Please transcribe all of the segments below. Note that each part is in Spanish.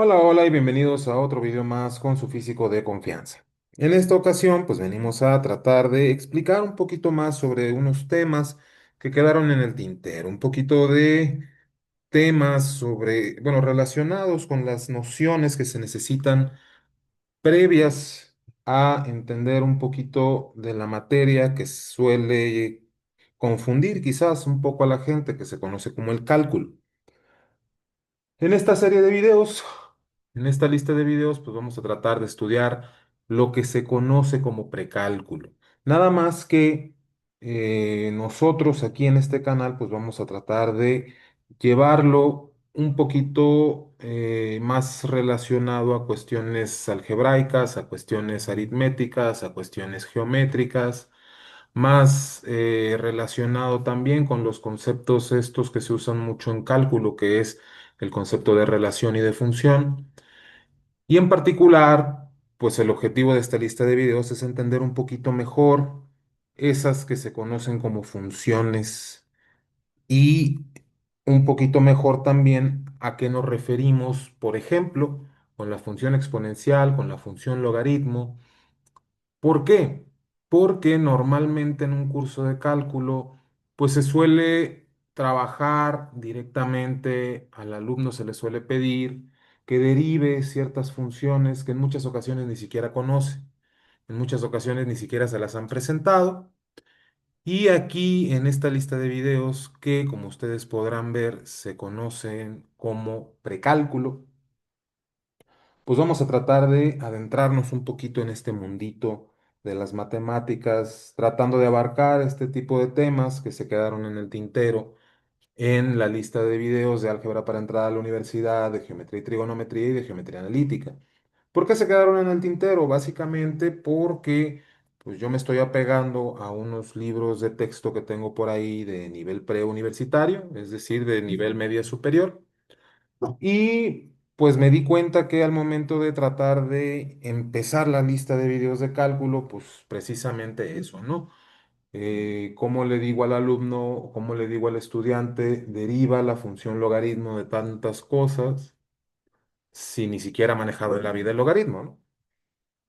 Hola, hola y bienvenidos a otro video más con su físico de confianza. En esta ocasión, pues venimos a tratar de explicar un poquito más sobre unos temas que quedaron en el tintero, un poquito de temas sobre, bueno, relacionados con las nociones que se necesitan previas a entender un poquito de la materia que suele confundir quizás un poco a la gente que se conoce como el cálculo. En esta serie de videos, en esta lista de videos, pues vamos a tratar de estudiar lo que se conoce como precálculo. Nada más que nosotros aquí en este canal, pues vamos a tratar de llevarlo un poquito más relacionado a cuestiones algebraicas, a cuestiones aritméticas, a cuestiones geométricas, más relacionado también con los conceptos estos que se usan mucho en cálculo, que es el concepto de relación y de función. Y en particular, pues el objetivo de esta lista de videos es entender un poquito mejor esas que se conocen como funciones y un poquito mejor también a qué nos referimos, por ejemplo, con la función exponencial, con la función logaritmo. ¿Por qué? Porque normalmente en un curso de cálculo, pues se suele trabajar directamente, al alumno se le suele pedir que derive ciertas funciones que en muchas ocasiones ni siquiera conoce, en muchas ocasiones ni siquiera se las han presentado. Y aquí en esta lista de videos que, como ustedes podrán ver, se conocen como precálculo, pues vamos a tratar de adentrarnos un poquito en este mundito de las matemáticas, tratando de abarcar este tipo de temas que se quedaron en el tintero en la lista de videos de álgebra para entrar a la universidad, de geometría y trigonometría y de geometría analítica. ¿Por qué se quedaron en el tintero? Básicamente porque pues yo me estoy apegando a unos libros de texto que tengo por ahí de nivel preuniversitario, es decir, de nivel media superior. Y pues me di cuenta que al momento de tratar de empezar la lista de videos de cálculo, pues precisamente eso, ¿no? ¿Cómo le digo al alumno, cómo le digo al estudiante, deriva la función logaritmo de tantas cosas si ni siquiera ha manejado en la vida el logaritmo, ¿no?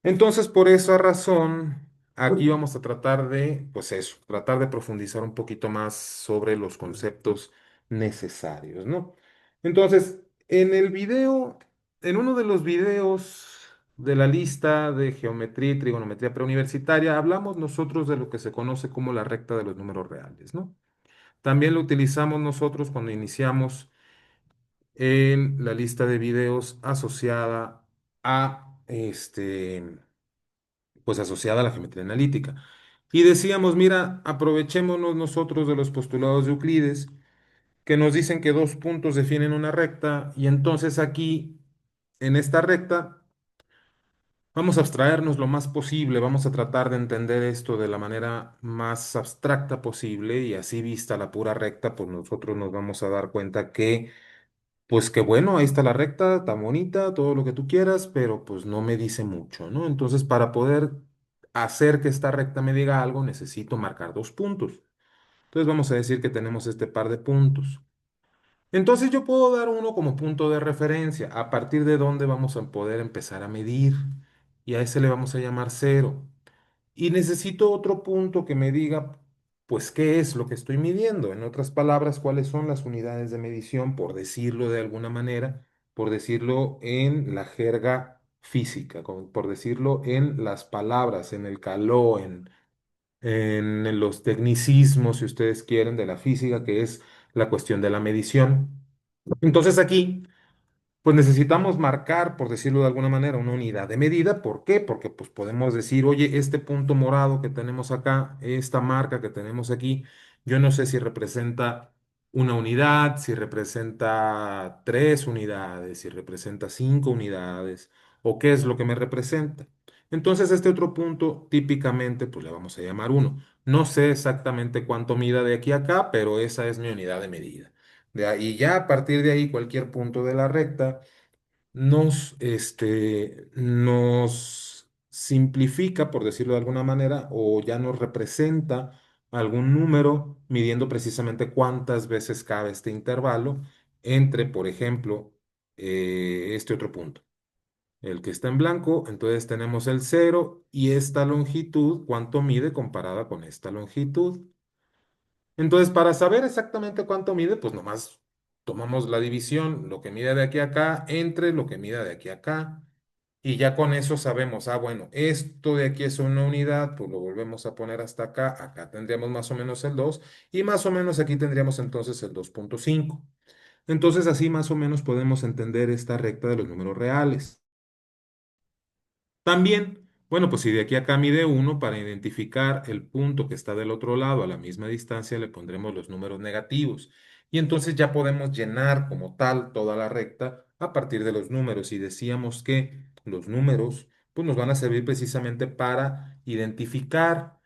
Entonces, por esa razón, aquí vamos a tratar de, pues eso, tratar de profundizar un poquito más sobre los conceptos necesarios, ¿no? Entonces, en el video, en uno de los videos de la lista de geometría y trigonometría preuniversitaria, hablamos nosotros de lo que se conoce como la recta de los números reales, ¿no? También lo utilizamos nosotros cuando iniciamos en la lista de videos asociada a pues asociada a la geometría analítica. Y decíamos, mira, aprovechémonos nosotros de los postulados de Euclides, que nos dicen que dos puntos definen una recta, y entonces aquí, en esta recta, vamos a abstraernos lo más posible, vamos a tratar de entender esto de la manera más abstracta posible, y así vista la pura recta, pues nosotros nos vamos a dar cuenta que pues que bueno, ahí está la recta, tan bonita, todo lo que tú quieras, pero pues no me dice mucho, ¿no? Entonces, para poder hacer que esta recta me diga algo, necesito marcar dos puntos. Entonces, vamos a decir que tenemos este par de puntos. Entonces, yo puedo dar uno como punto de referencia, a partir de donde vamos a poder empezar a medir, y a ese le vamos a llamar cero. Y necesito otro punto que me diga, pues, qué es lo que estoy midiendo. En otras palabras, cuáles son las unidades de medición, por decirlo de alguna manera, por decirlo en la jerga física, por decirlo en las palabras, en el caló, en los tecnicismos, si ustedes quieren, de la física, que es la cuestión de la medición. Entonces aquí pues necesitamos marcar, por decirlo de alguna manera, una unidad de medida. ¿Por qué? Porque pues podemos decir, oye, este punto morado que tenemos acá, esta marca que tenemos aquí, yo no sé si representa una unidad, si representa tres unidades, si representa cinco unidades, o qué es lo que me representa. Entonces, este otro punto, típicamente, pues le vamos a llamar uno. No sé exactamente cuánto mida de aquí a acá, pero esa es mi unidad de medida. De ahí ya a partir de ahí cualquier punto de la recta nos simplifica, por decirlo de alguna manera, o ya nos representa algún número midiendo precisamente cuántas veces cabe este intervalo entre, por ejemplo, este otro punto. El que está en blanco, entonces tenemos el cero y esta longitud, ¿cuánto mide comparada con esta longitud? Entonces, para saber exactamente cuánto mide, pues nomás tomamos la división, lo que mide de aquí a acá, entre lo que mide de aquí a acá, y ya con eso sabemos, ah, bueno, esto de aquí es una unidad, pues lo volvemos a poner hasta acá, acá tendríamos más o menos el 2 y más o menos aquí tendríamos entonces el 2,5. Entonces, así más o menos podemos entender esta recta de los números reales. También, bueno, pues si de aquí a acá mide uno, para identificar el punto que está del otro lado a la misma distancia, le pondremos los números negativos. Y entonces ya podemos llenar como tal toda la recta a partir de los números. Y decíamos que los números, pues nos van a servir precisamente para identificar,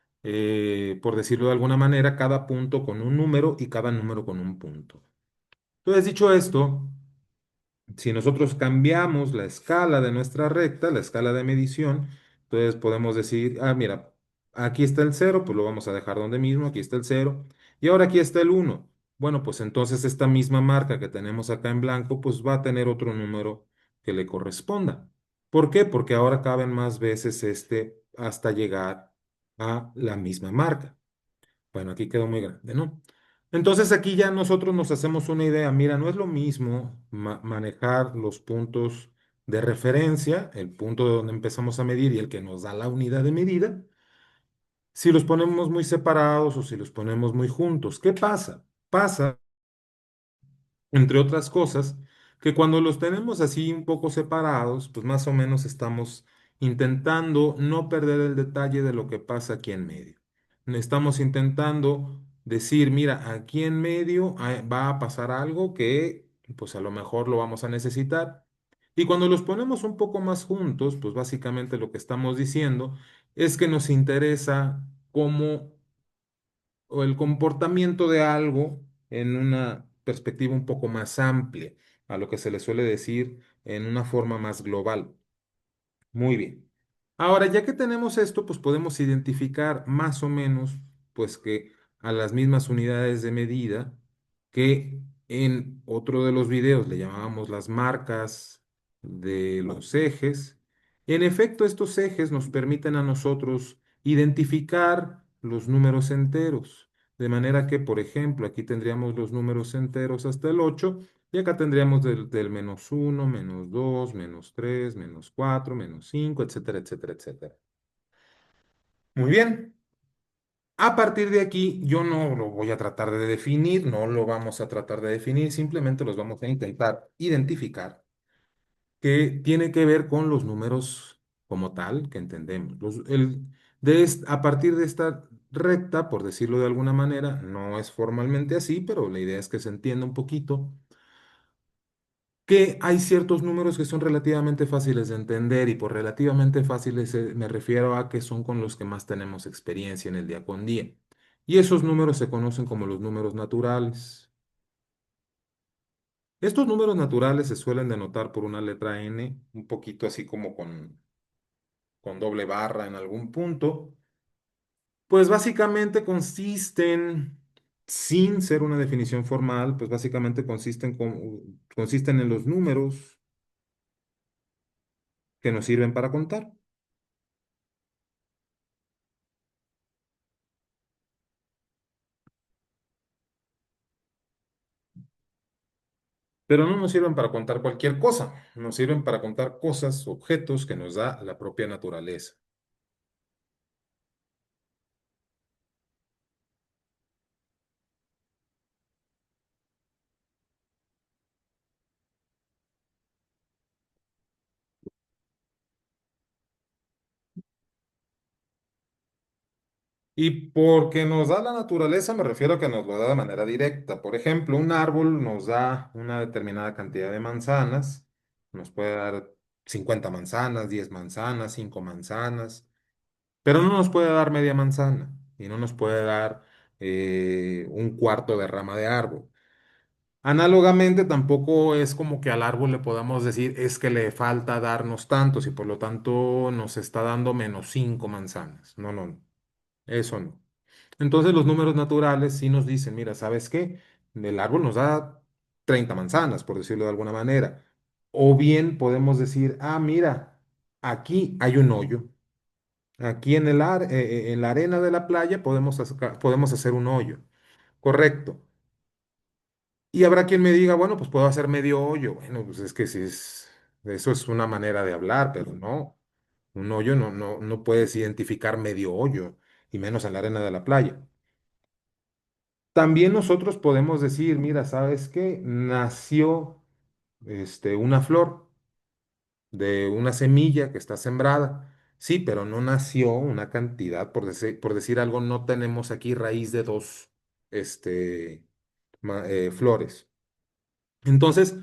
por decirlo de alguna manera, cada punto con un número y cada número con un punto. Entonces, dicho esto, si nosotros cambiamos la escala de nuestra recta, la escala de medición, entonces podemos decir, ah, mira, aquí está el cero, pues lo vamos a dejar donde mismo, aquí está el cero, y ahora aquí está el uno. Bueno, pues entonces esta misma marca que tenemos acá en blanco, pues va a tener otro número que le corresponda. ¿Por qué? Porque ahora caben más veces este hasta llegar a la misma marca. Bueno, aquí quedó muy grande, ¿no? Entonces aquí ya nosotros nos hacemos una idea. Mira, no es lo mismo manejar los puntos de referencia, el punto de donde empezamos a medir y el que nos da la unidad de medida, si los ponemos muy separados o si los ponemos muy juntos. ¿Qué pasa? Pasa entre otras cosas, que cuando los tenemos así un poco separados, pues más o menos estamos intentando no perder el detalle de lo que pasa aquí en medio. Estamos intentando decir, mira, aquí en medio va a pasar algo que pues a lo mejor lo vamos a necesitar. Y cuando los ponemos un poco más juntos, pues básicamente lo que estamos diciendo es que nos interesa cómo o el comportamiento de algo en una perspectiva un poco más amplia, a lo que se le suele decir en una forma más global. Muy bien. Ahora, ya que tenemos esto, pues podemos identificar más o menos, pues que a las mismas unidades de medida que en otro de los videos le llamábamos las marcas de los ejes. En efecto, estos ejes nos permiten a nosotros identificar los números enteros. De manera que, por ejemplo, aquí tendríamos los números enteros hasta el 8 y acá tendríamos del menos uno, menos 2, menos 3, menos 4, menos 5, etcétera, etcétera, etcétera. Muy bien. A partir de aquí, yo no lo voy a tratar de definir, no lo vamos a tratar de definir, simplemente los vamos a intentar identificar, que tiene que ver con los números como tal que entendemos. A partir de esta recta, por decirlo de alguna manera, no es formalmente así, pero la idea es que se entienda un poquito que hay ciertos números que son relativamente fáciles de entender y por relativamente fáciles me refiero a que son con los que más tenemos experiencia en el día con día. Y esos números se conocen como los números naturales. Estos números naturales se suelen denotar por una letra N, un poquito así como con doble barra en algún punto. Pues básicamente consisten, sin ser una definición formal, pues básicamente consisten en los números que nos sirven para contar. Pero no nos sirven para contar cualquier cosa, nos sirven para contar cosas, objetos que nos da la propia naturaleza. Y porque nos da la naturaleza, me refiero a que nos lo da de manera directa. Por ejemplo, un árbol nos da una determinada cantidad de manzanas, nos puede dar 50 manzanas, 10 manzanas, 5 manzanas, pero no nos puede dar media manzana y no nos puede dar un cuarto de rama de árbol. Análogamente, tampoco es como que al árbol le podamos decir es que le falta darnos tantos y por lo tanto nos está dando menos 5 manzanas. No, no, no, eso no. Entonces los números naturales sí nos dicen, mira, ¿sabes qué? El árbol nos da 30 manzanas, por decirlo de alguna manera. O bien podemos decir, ah, mira, aquí hay un hoyo. Aquí en la arena de la playa podemos hacer un hoyo. Correcto. Y habrá quien me diga, bueno, pues puedo hacer medio hoyo. Bueno, pues es que si es, eso es una manera de hablar, pero no. Un hoyo no puedes identificar medio hoyo, y menos en la arena de la playa. También nosotros podemos decir, mira, ¿sabes qué? Nació una flor de una semilla que está sembrada. Sí, pero no nació una cantidad, por decir algo, no tenemos aquí raíz de dos flores. Entonces,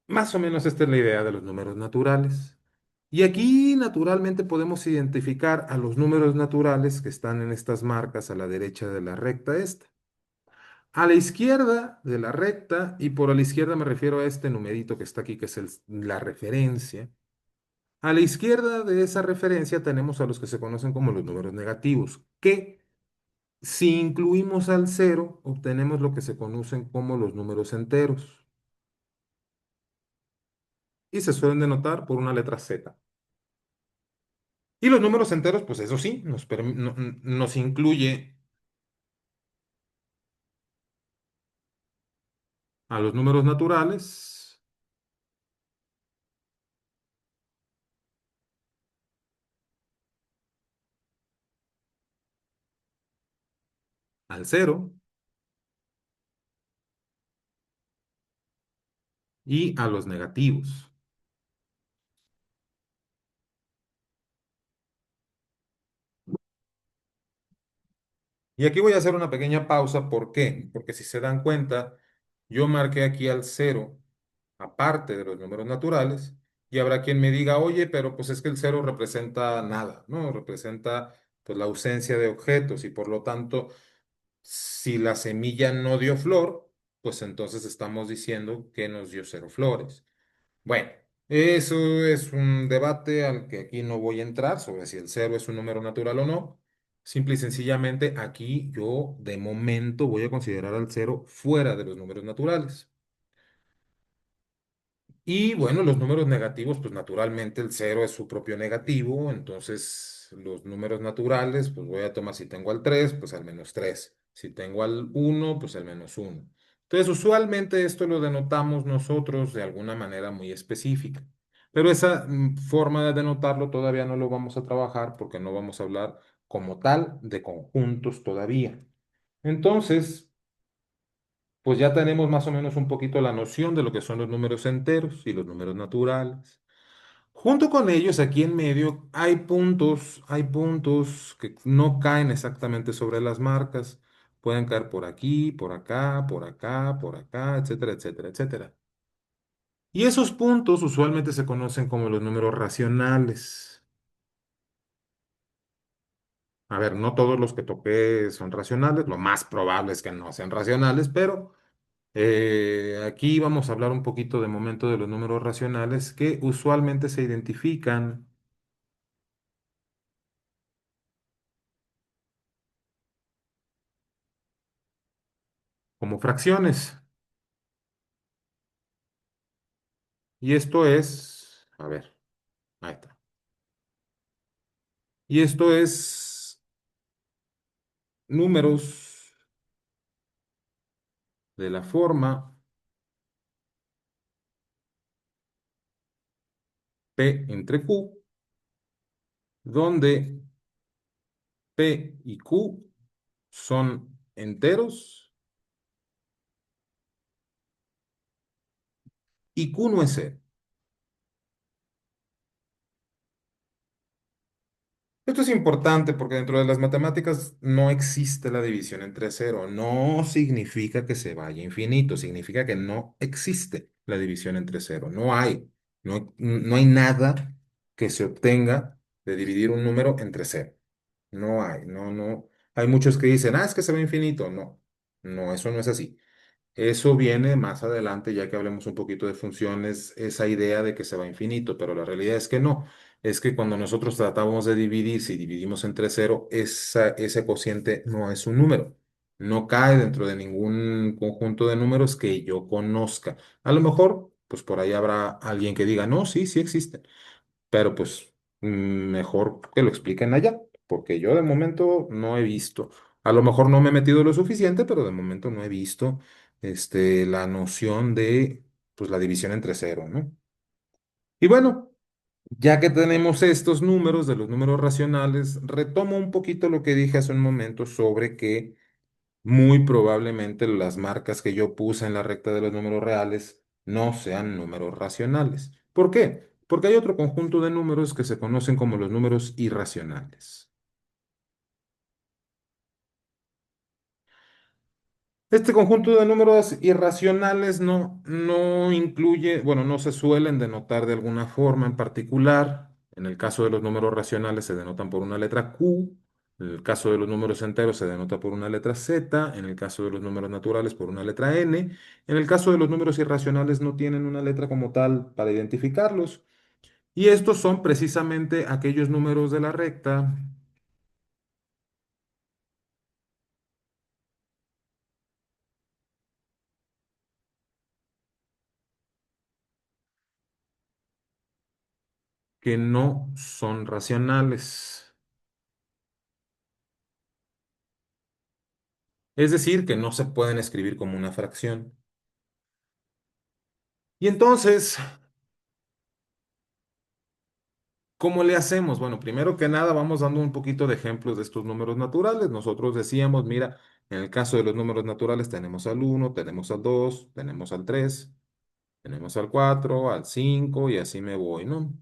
más o menos esta es la idea de los números naturales. Y aquí naturalmente podemos identificar a los números naturales que están en estas marcas a la derecha de la recta esta. A la izquierda de la recta, y por a la izquierda me refiero a este numerito que está aquí, que es la referencia. A la izquierda de esa referencia tenemos a los que se conocen como los números negativos, que si incluimos al cero, obtenemos lo que se conocen como los números enteros. Y se suelen denotar por una letra Z. Y los números enteros, pues eso sí, nos incluye a los números naturales, al cero y a los negativos. Y aquí voy a hacer una pequeña pausa. ¿Por qué? Porque si se dan cuenta, yo marqué aquí al cero, aparte de los números naturales, y habrá quien me diga, oye, pero pues es que el cero representa nada, ¿no? Representa pues la ausencia de objetos y por lo tanto, si la semilla no dio flor, pues entonces estamos diciendo que nos dio cero flores. Bueno, eso es un debate al que aquí no voy a entrar sobre si el cero es un número natural o no. Simple y sencillamente aquí yo de momento voy a considerar al cero fuera de los números naturales. Y bueno, los números negativos, pues naturalmente el cero es su propio negativo, entonces los números naturales, pues voy a tomar, si tengo al 3 pues al menos 3. Si tengo al uno pues al menos uno. Entonces, usualmente esto lo denotamos nosotros de alguna manera muy específica. Pero esa forma de denotarlo todavía no lo vamos a trabajar porque no vamos a hablar como tal de conjuntos todavía. Entonces, pues ya tenemos más o menos un poquito la noción de lo que son los números enteros y los números naturales. Junto con ellos, aquí en medio, hay puntos que no caen exactamente sobre las marcas. Pueden caer por aquí, por acá, por acá, por acá, etcétera, etcétera, etcétera. Y esos puntos usualmente se conocen como los números racionales. A ver, no todos los que toqué son racionales, lo más probable es que no sean racionales, pero aquí vamos a hablar un poquito de momento de los números racionales que usualmente se identifican como fracciones. Y esto es, a ver, ahí está. Y esto es números de la forma P entre Q, donde P y Q son enteros y Q no es cero. Esto es importante porque dentro de las matemáticas no existe la división entre cero. No significa que se vaya a infinito, significa que no existe la división entre cero. No hay. No hay nada que se obtenga de dividir un número entre cero. No hay, no. Hay muchos que dicen, ah, es que se va a infinito. No, no, eso no es así. Eso viene más adelante, ya que hablemos un poquito de funciones, esa idea de que se va a infinito, pero la realidad es que no. Es que cuando nosotros tratamos de dividir, si dividimos entre cero, ese cociente no es un número. No cae dentro de ningún conjunto de números que yo conozca. A lo mejor pues por ahí habrá alguien que diga, no, sí, sí existen, pero pues mejor que lo expliquen allá, porque yo de momento no he visto. A lo mejor no me he metido lo suficiente, pero de momento no he visto la noción de pues, la división entre cero, ¿no? Y bueno, ya que tenemos estos números de los números racionales, retomo un poquito lo que dije hace un momento sobre que muy probablemente las marcas que yo puse en la recta de los números reales no sean números racionales. ¿Por qué? Porque hay otro conjunto de números que se conocen como los números irracionales. Este conjunto de números irracionales no incluye, bueno, no se suelen denotar de alguna forma en particular. En el caso de los números racionales se denotan por una letra Q. En el caso de los números enteros se denota por una letra Z. En el caso de los números naturales por una letra N. En el caso de los números irracionales no tienen una letra como tal para identificarlos. Y estos son precisamente aquellos números de la recta que no son racionales. Es decir, que no se pueden escribir como una fracción. Y entonces, ¿cómo le hacemos? Bueno, primero que nada, vamos dando un poquito de ejemplos de estos números naturales. Nosotros decíamos, mira, en el caso de los números naturales tenemos al uno, tenemos al 2, tenemos al 3, tenemos al 4, al 5 y así me voy, ¿no?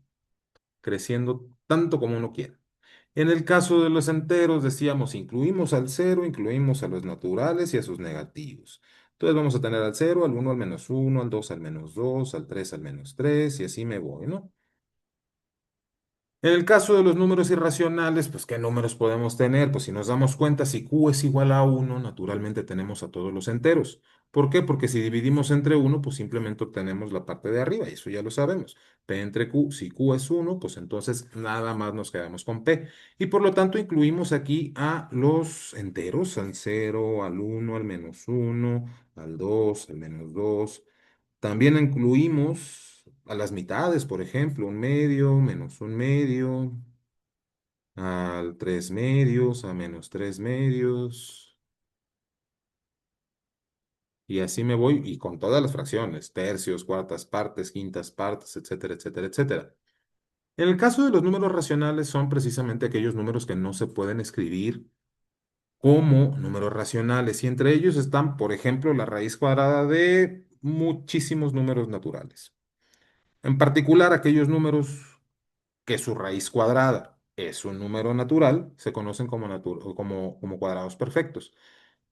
Creciendo tanto como uno quiera. En el caso de los enteros, decíamos, incluimos al cero, incluimos a los naturales y a sus negativos. Entonces vamos a tener al cero, al uno, al menos uno, al 2, al menos 2, al 3, al menos 3 y así me voy, ¿no? En el caso de los números irracionales, pues ¿qué números podemos tener? Pues si nos damos cuenta, si Q es igual a uno, naturalmente tenemos a todos los enteros. ¿Por qué? Porque si dividimos entre uno, pues simplemente obtenemos la parte de arriba, y eso ya lo sabemos. P entre Q, si Q es uno, pues entonces nada más nos quedamos con P. Y por lo tanto incluimos aquí a los enteros, al cero, al uno, al menos uno, al 2, al menos 2. También incluimos a las mitades, por ejemplo, un medio, menos un medio, al 3 medios, a menos 3 medios, y así me voy, y con todas las fracciones, tercios, cuartas partes, quintas partes, etcétera, etcétera, etcétera. En el caso de los números racionales son precisamente aquellos números que no se pueden escribir como números racionales, y entre ellos están, por ejemplo, la raíz cuadrada de muchísimos números naturales. En particular, aquellos números que su raíz cuadrada es un número natural, se conocen como cuadrados perfectos.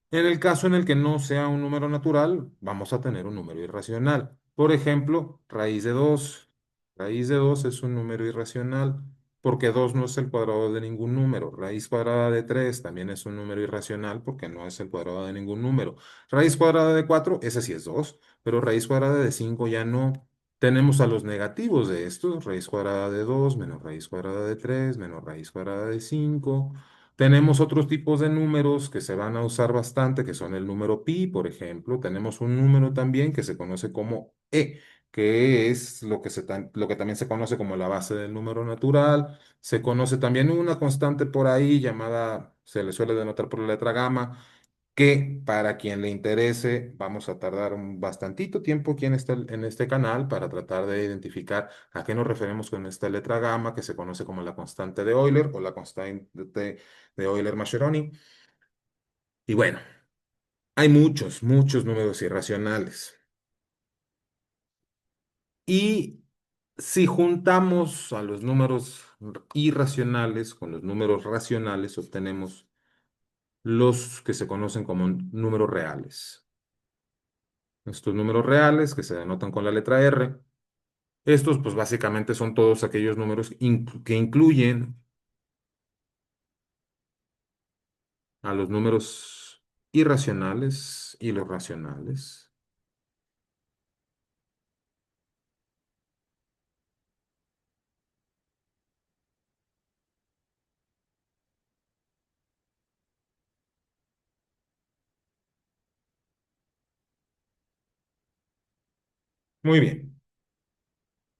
En el caso en el que no sea un número natural, vamos a tener un número irracional. Por ejemplo, raíz de 2. Raíz de 2 es un número irracional porque 2 no es el cuadrado de ningún número. Raíz cuadrada de 3 también es un número irracional porque no es el cuadrado de ningún número. Raíz cuadrada de 4, ese sí es 2, pero raíz cuadrada de 5 ya no. Tenemos a los negativos de estos, raíz cuadrada de 2 menos raíz cuadrada de 3 menos raíz cuadrada de 5. Tenemos otros tipos de números que se van a usar bastante, que son el número pi, por ejemplo. Tenemos un número también que se conoce como e, que es lo que también se conoce como la base del número natural. Se conoce también una constante por ahí llamada, se le suele denotar por la letra gamma, que para quien le interese, vamos a tardar un bastantito tiempo aquí en este canal para tratar de identificar a qué nos referimos con esta letra gamma, que se conoce como la constante de Euler o la constante de Euler-Mascheroni. Y bueno, hay muchos, muchos números irracionales. Y si juntamos a los números irracionales con los números racionales, obtenemos los que se conocen como números reales. Estos números reales, que se denotan con la letra R, estos pues básicamente son todos aquellos números que incluyen a los números irracionales y los racionales. Muy bien.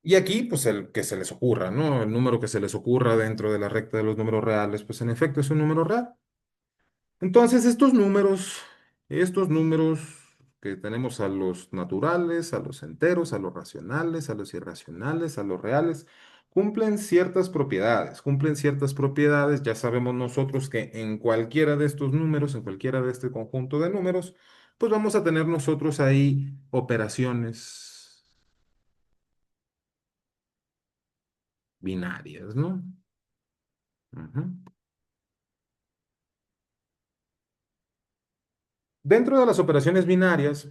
Y aquí, pues el que se les ocurra, ¿no? El número que se les ocurra dentro de la recta de los números reales, pues en efecto es un número real. Entonces, estos números que tenemos a los naturales, a los enteros, a los racionales, a los irracionales, a los reales, cumplen ciertas propiedades. Ya sabemos nosotros que en cualquiera de estos números, en cualquiera de este conjunto de números, pues vamos a tener nosotros ahí operaciones binarias, ¿no? Ujú. Dentro de las operaciones binarias,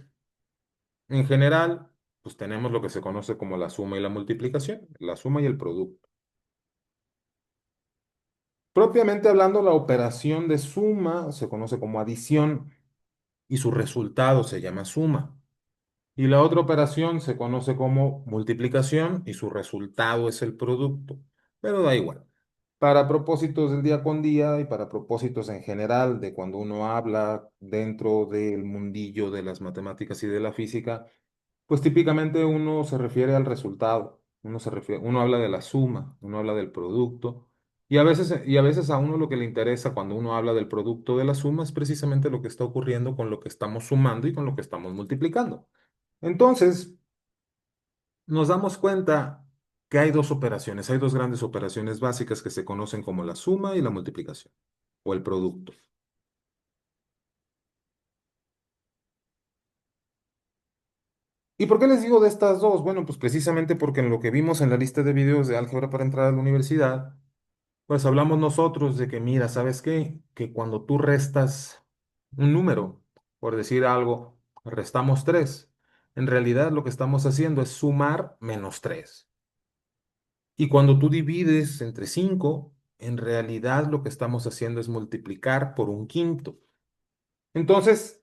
en general, pues tenemos lo que se conoce como la suma y la multiplicación, la suma y el producto. Propiamente hablando, la operación de suma se conoce como adición y su resultado se llama suma. Y la otra operación se conoce como multiplicación y su resultado es el producto. Pero da igual. Para propósitos del día con día y para propósitos en general de cuando uno habla dentro del mundillo de las matemáticas y de la física, pues típicamente uno se refiere al resultado, uno habla de la suma, uno habla del producto, y a veces a uno lo que le interesa cuando uno habla del producto de la suma es precisamente lo que está ocurriendo con lo que estamos sumando y con lo que estamos multiplicando. Entonces, nos damos cuenta que hay dos grandes operaciones básicas que se conocen como la suma y la multiplicación, o el producto. ¿Y por qué les digo de estas dos? Bueno, pues precisamente porque en lo que vimos en la lista de videos de álgebra para entrar a la universidad, pues hablamos nosotros de que, mira, ¿sabes qué? Que cuando tú restas un número, por decir algo, restamos 3, en realidad lo que estamos haciendo es sumar menos 3. Y cuando tú divides entre 5, en realidad lo que estamos haciendo es multiplicar por un quinto. Entonces,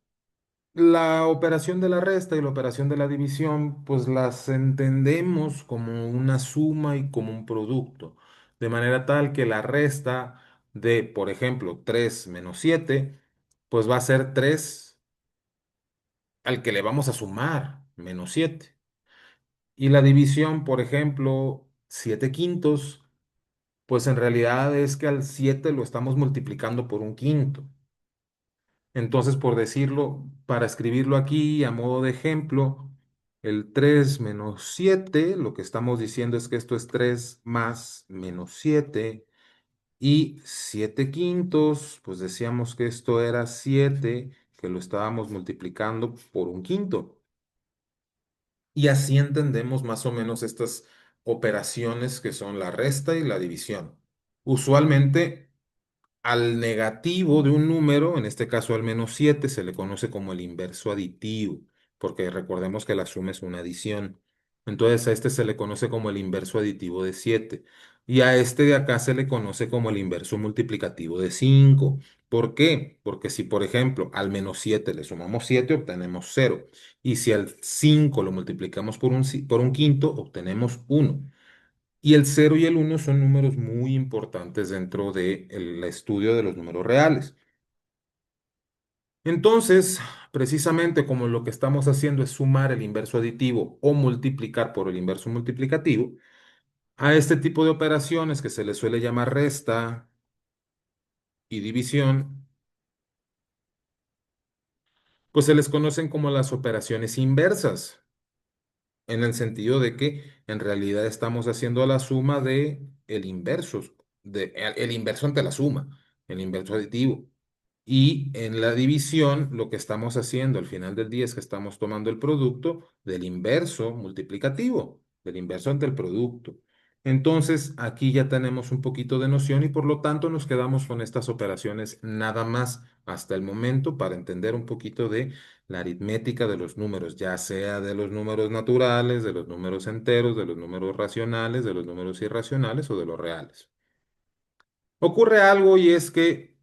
la operación de la resta y la operación de la división, pues las entendemos como una suma y como un producto, de manera tal que la resta de, por ejemplo, 3 menos 7, pues va a ser 3 al que le vamos a sumar menos 7. Y la división, por ejemplo, 7 quintos, pues en realidad es que al 7 lo estamos multiplicando por un quinto. Entonces, por decirlo, para escribirlo aquí a modo de ejemplo, el 3 menos 7, lo que estamos diciendo es que esto es 3 más menos 7 y 7 quintos, pues decíamos que esto era 7 que lo estábamos multiplicando por un quinto. Y así entendemos más o menos estas operaciones que son la resta y la división. Usualmente al negativo de un número, en este caso al menos 7, se le conoce como el inverso aditivo, porque recordemos que la suma es una adición. Entonces a este se le conoce como el inverso aditivo de 7. Y a este de acá se le conoce como el inverso multiplicativo de 5. ¿Por qué? Porque si, por ejemplo, al menos 7 le sumamos 7, obtenemos 0. Y si al 5 lo multiplicamos por un quinto, obtenemos 1. Y el cero y el uno son números muy importantes dentro del estudio de los números reales. Entonces, precisamente como lo que estamos haciendo es sumar el inverso aditivo o multiplicar por el inverso multiplicativo, a este tipo de operaciones que se les suele llamar resta y división, pues se les conocen como las operaciones inversas, en el sentido de que en realidad estamos haciendo la suma de el inverso ante la suma, el inverso aditivo. Y en la división, lo que estamos haciendo al final del día es que estamos tomando el producto del inverso multiplicativo, del inverso ante el producto. Entonces, aquí ya tenemos un poquito de noción y por lo tanto nos quedamos con estas operaciones nada más hasta el momento para entender un poquito de la aritmética de los números, ya sea de los números naturales, de los números enteros, de los números racionales, de los números irracionales o de los reales. Ocurre algo y es que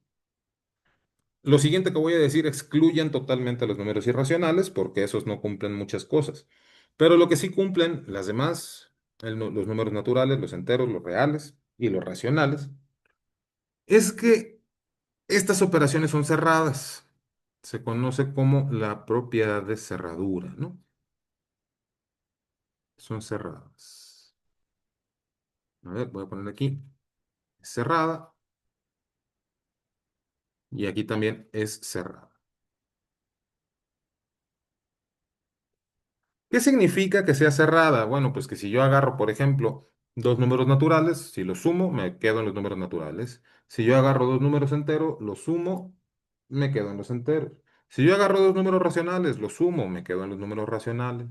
lo siguiente que voy a decir excluyen totalmente los números irracionales porque esos no cumplen muchas cosas. Pero lo que sí cumplen las demás, los números naturales, los enteros, los reales y los racionales, es que estas operaciones son cerradas. Se conoce como la propiedad de cerradura, ¿no? Son cerradas. A ver, voy a poner aquí cerrada y aquí también es cerrada. ¿Qué significa que sea cerrada? Bueno, pues que si yo agarro, por ejemplo, dos números naturales, si los sumo, me quedo en los números naturales. Si yo agarro dos números enteros, los sumo, me quedo en los enteros. Si yo agarro dos números racionales, los sumo, me quedo en los números racionales.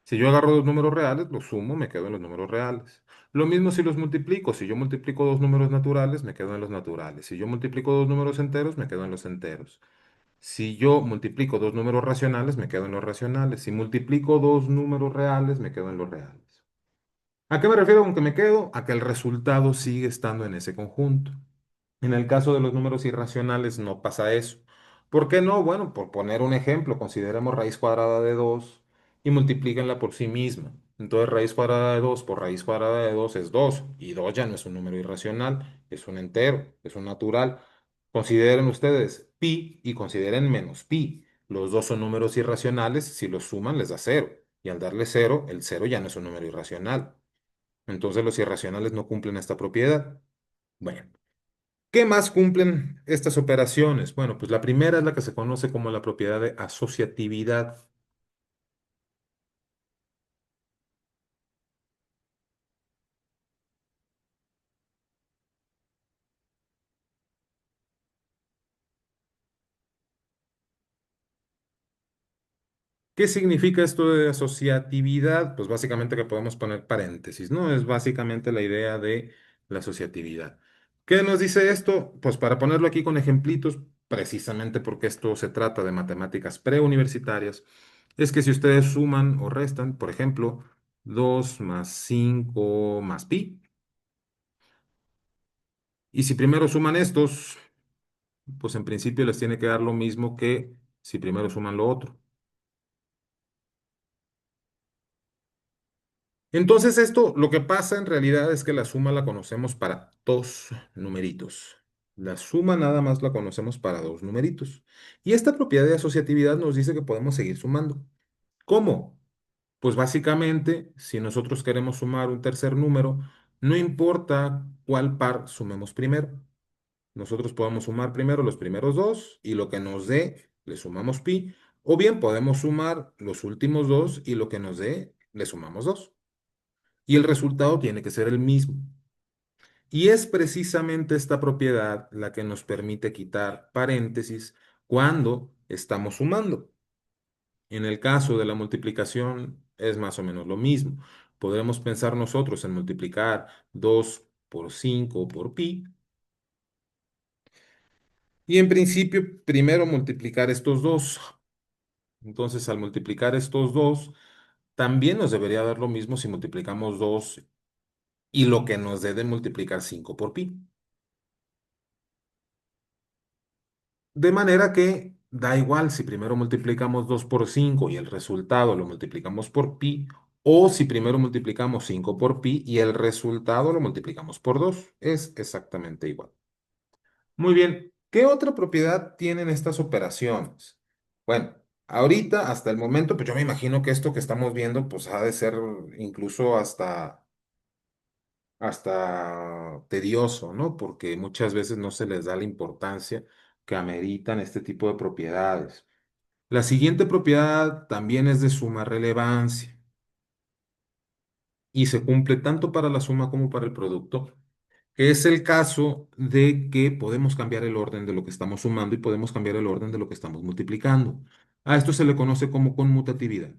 Si yo agarro dos números reales, los sumo, me quedo en los números reales. Lo mismo si los multiplico. Si yo multiplico dos números naturales, me quedo en los naturales. Si yo multiplico dos números enteros, me quedo en los enteros. Si yo multiplico dos números racionales, me quedo en los racionales. Si multiplico dos números reales, me quedo en los reales. ¿A qué me refiero con que me quedo? A que el resultado sigue estando en ese conjunto. En el caso de los números irracionales no pasa eso. ¿Por qué no? Bueno, por poner un ejemplo, consideremos raíz cuadrada de 2 y multiplíquenla por sí misma. Entonces raíz cuadrada de 2 por raíz cuadrada de 2 es 2 y 2 ya no es un número irracional, es un entero, es un natural. Consideren ustedes pi y consideren menos pi. Los dos son números irracionales, si los suman les da cero y al darle cero, el cero ya no es un número irracional. Entonces los irracionales no cumplen esta propiedad. Bueno. ¿Qué más cumplen estas operaciones? Bueno, pues la primera es la que se conoce como la propiedad de asociatividad. ¿Qué significa esto de asociatividad? Pues básicamente que podemos poner paréntesis, ¿no? Es básicamente la idea de la asociatividad. ¿Qué nos dice esto? Pues para ponerlo aquí con ejemplitos, precisamente porque esto se trata de matemáticas preuniversitarias, es que si ustedes suman o restan, por ejemplo, 2 más 5 más pi, y si primero suman estos, pues en principio les tiene que dar lo mismo que si primero suman lo otro. Entonces esto, lo que pasa en realidad es que la suma la conocemos para dos numeritos. La suma nada más la conocemos para dos numeritos. Y esta propiedad de asociatividad nos dice que podemos seguir sumando. ¿Cómo? Pues básicamente, si nosotros queremos sumar un tercer número, no importa cuál par sumemos primero. Nosotros podemos sumar primero los primeros dos y lo que nos dé, le sumamos pi, o bien podemos sumar los últimos dos y lo que nos dé, le sumamos dos. Y el resultado tiene que ser el mismo. Y es precisamente esta propiedad la que nos permite quitar paréntesis cuando estamos sumando. En el caso de la multiplicación es más o menos lo mismo. Podremos pensar nosotros en multiplicar 2 por 5 por pi. Y en principio, primero multiplicar estos dos. Entonces, al multiplicar estos dos, también nos debería dar lo mismo si multiplicamos 2 y lo que nos dé de multiplicar 5 por pi. De manera que da igual si primero multiplicamos 2 por 5 y el resultado lo multiplicamos por pi, o si primero multiplicamos 5 por pi y el resultado lo multiplicamos por 2. Es exactamente igual. Muy bien, ¿qué otra propiedad tienen estas operaciones? Bueno, ahorita, hasta el momento, pues yo me imagino que esto que estamos viendo, pues ha de ser incluso hasta tedioso, ¿no? Porque muchas veces no se les da la importancia que ameritan este tipo de propiedades. La siguiente propiedad también es de suma relevancia y se cumple tanto para la suma como para el producto, que es el caso de que podemos cambiar el orden de lo que estamos sumando y podemos cambiar el orden de lo que estamos multiplicando. A esto se le conoce como conmutatividad.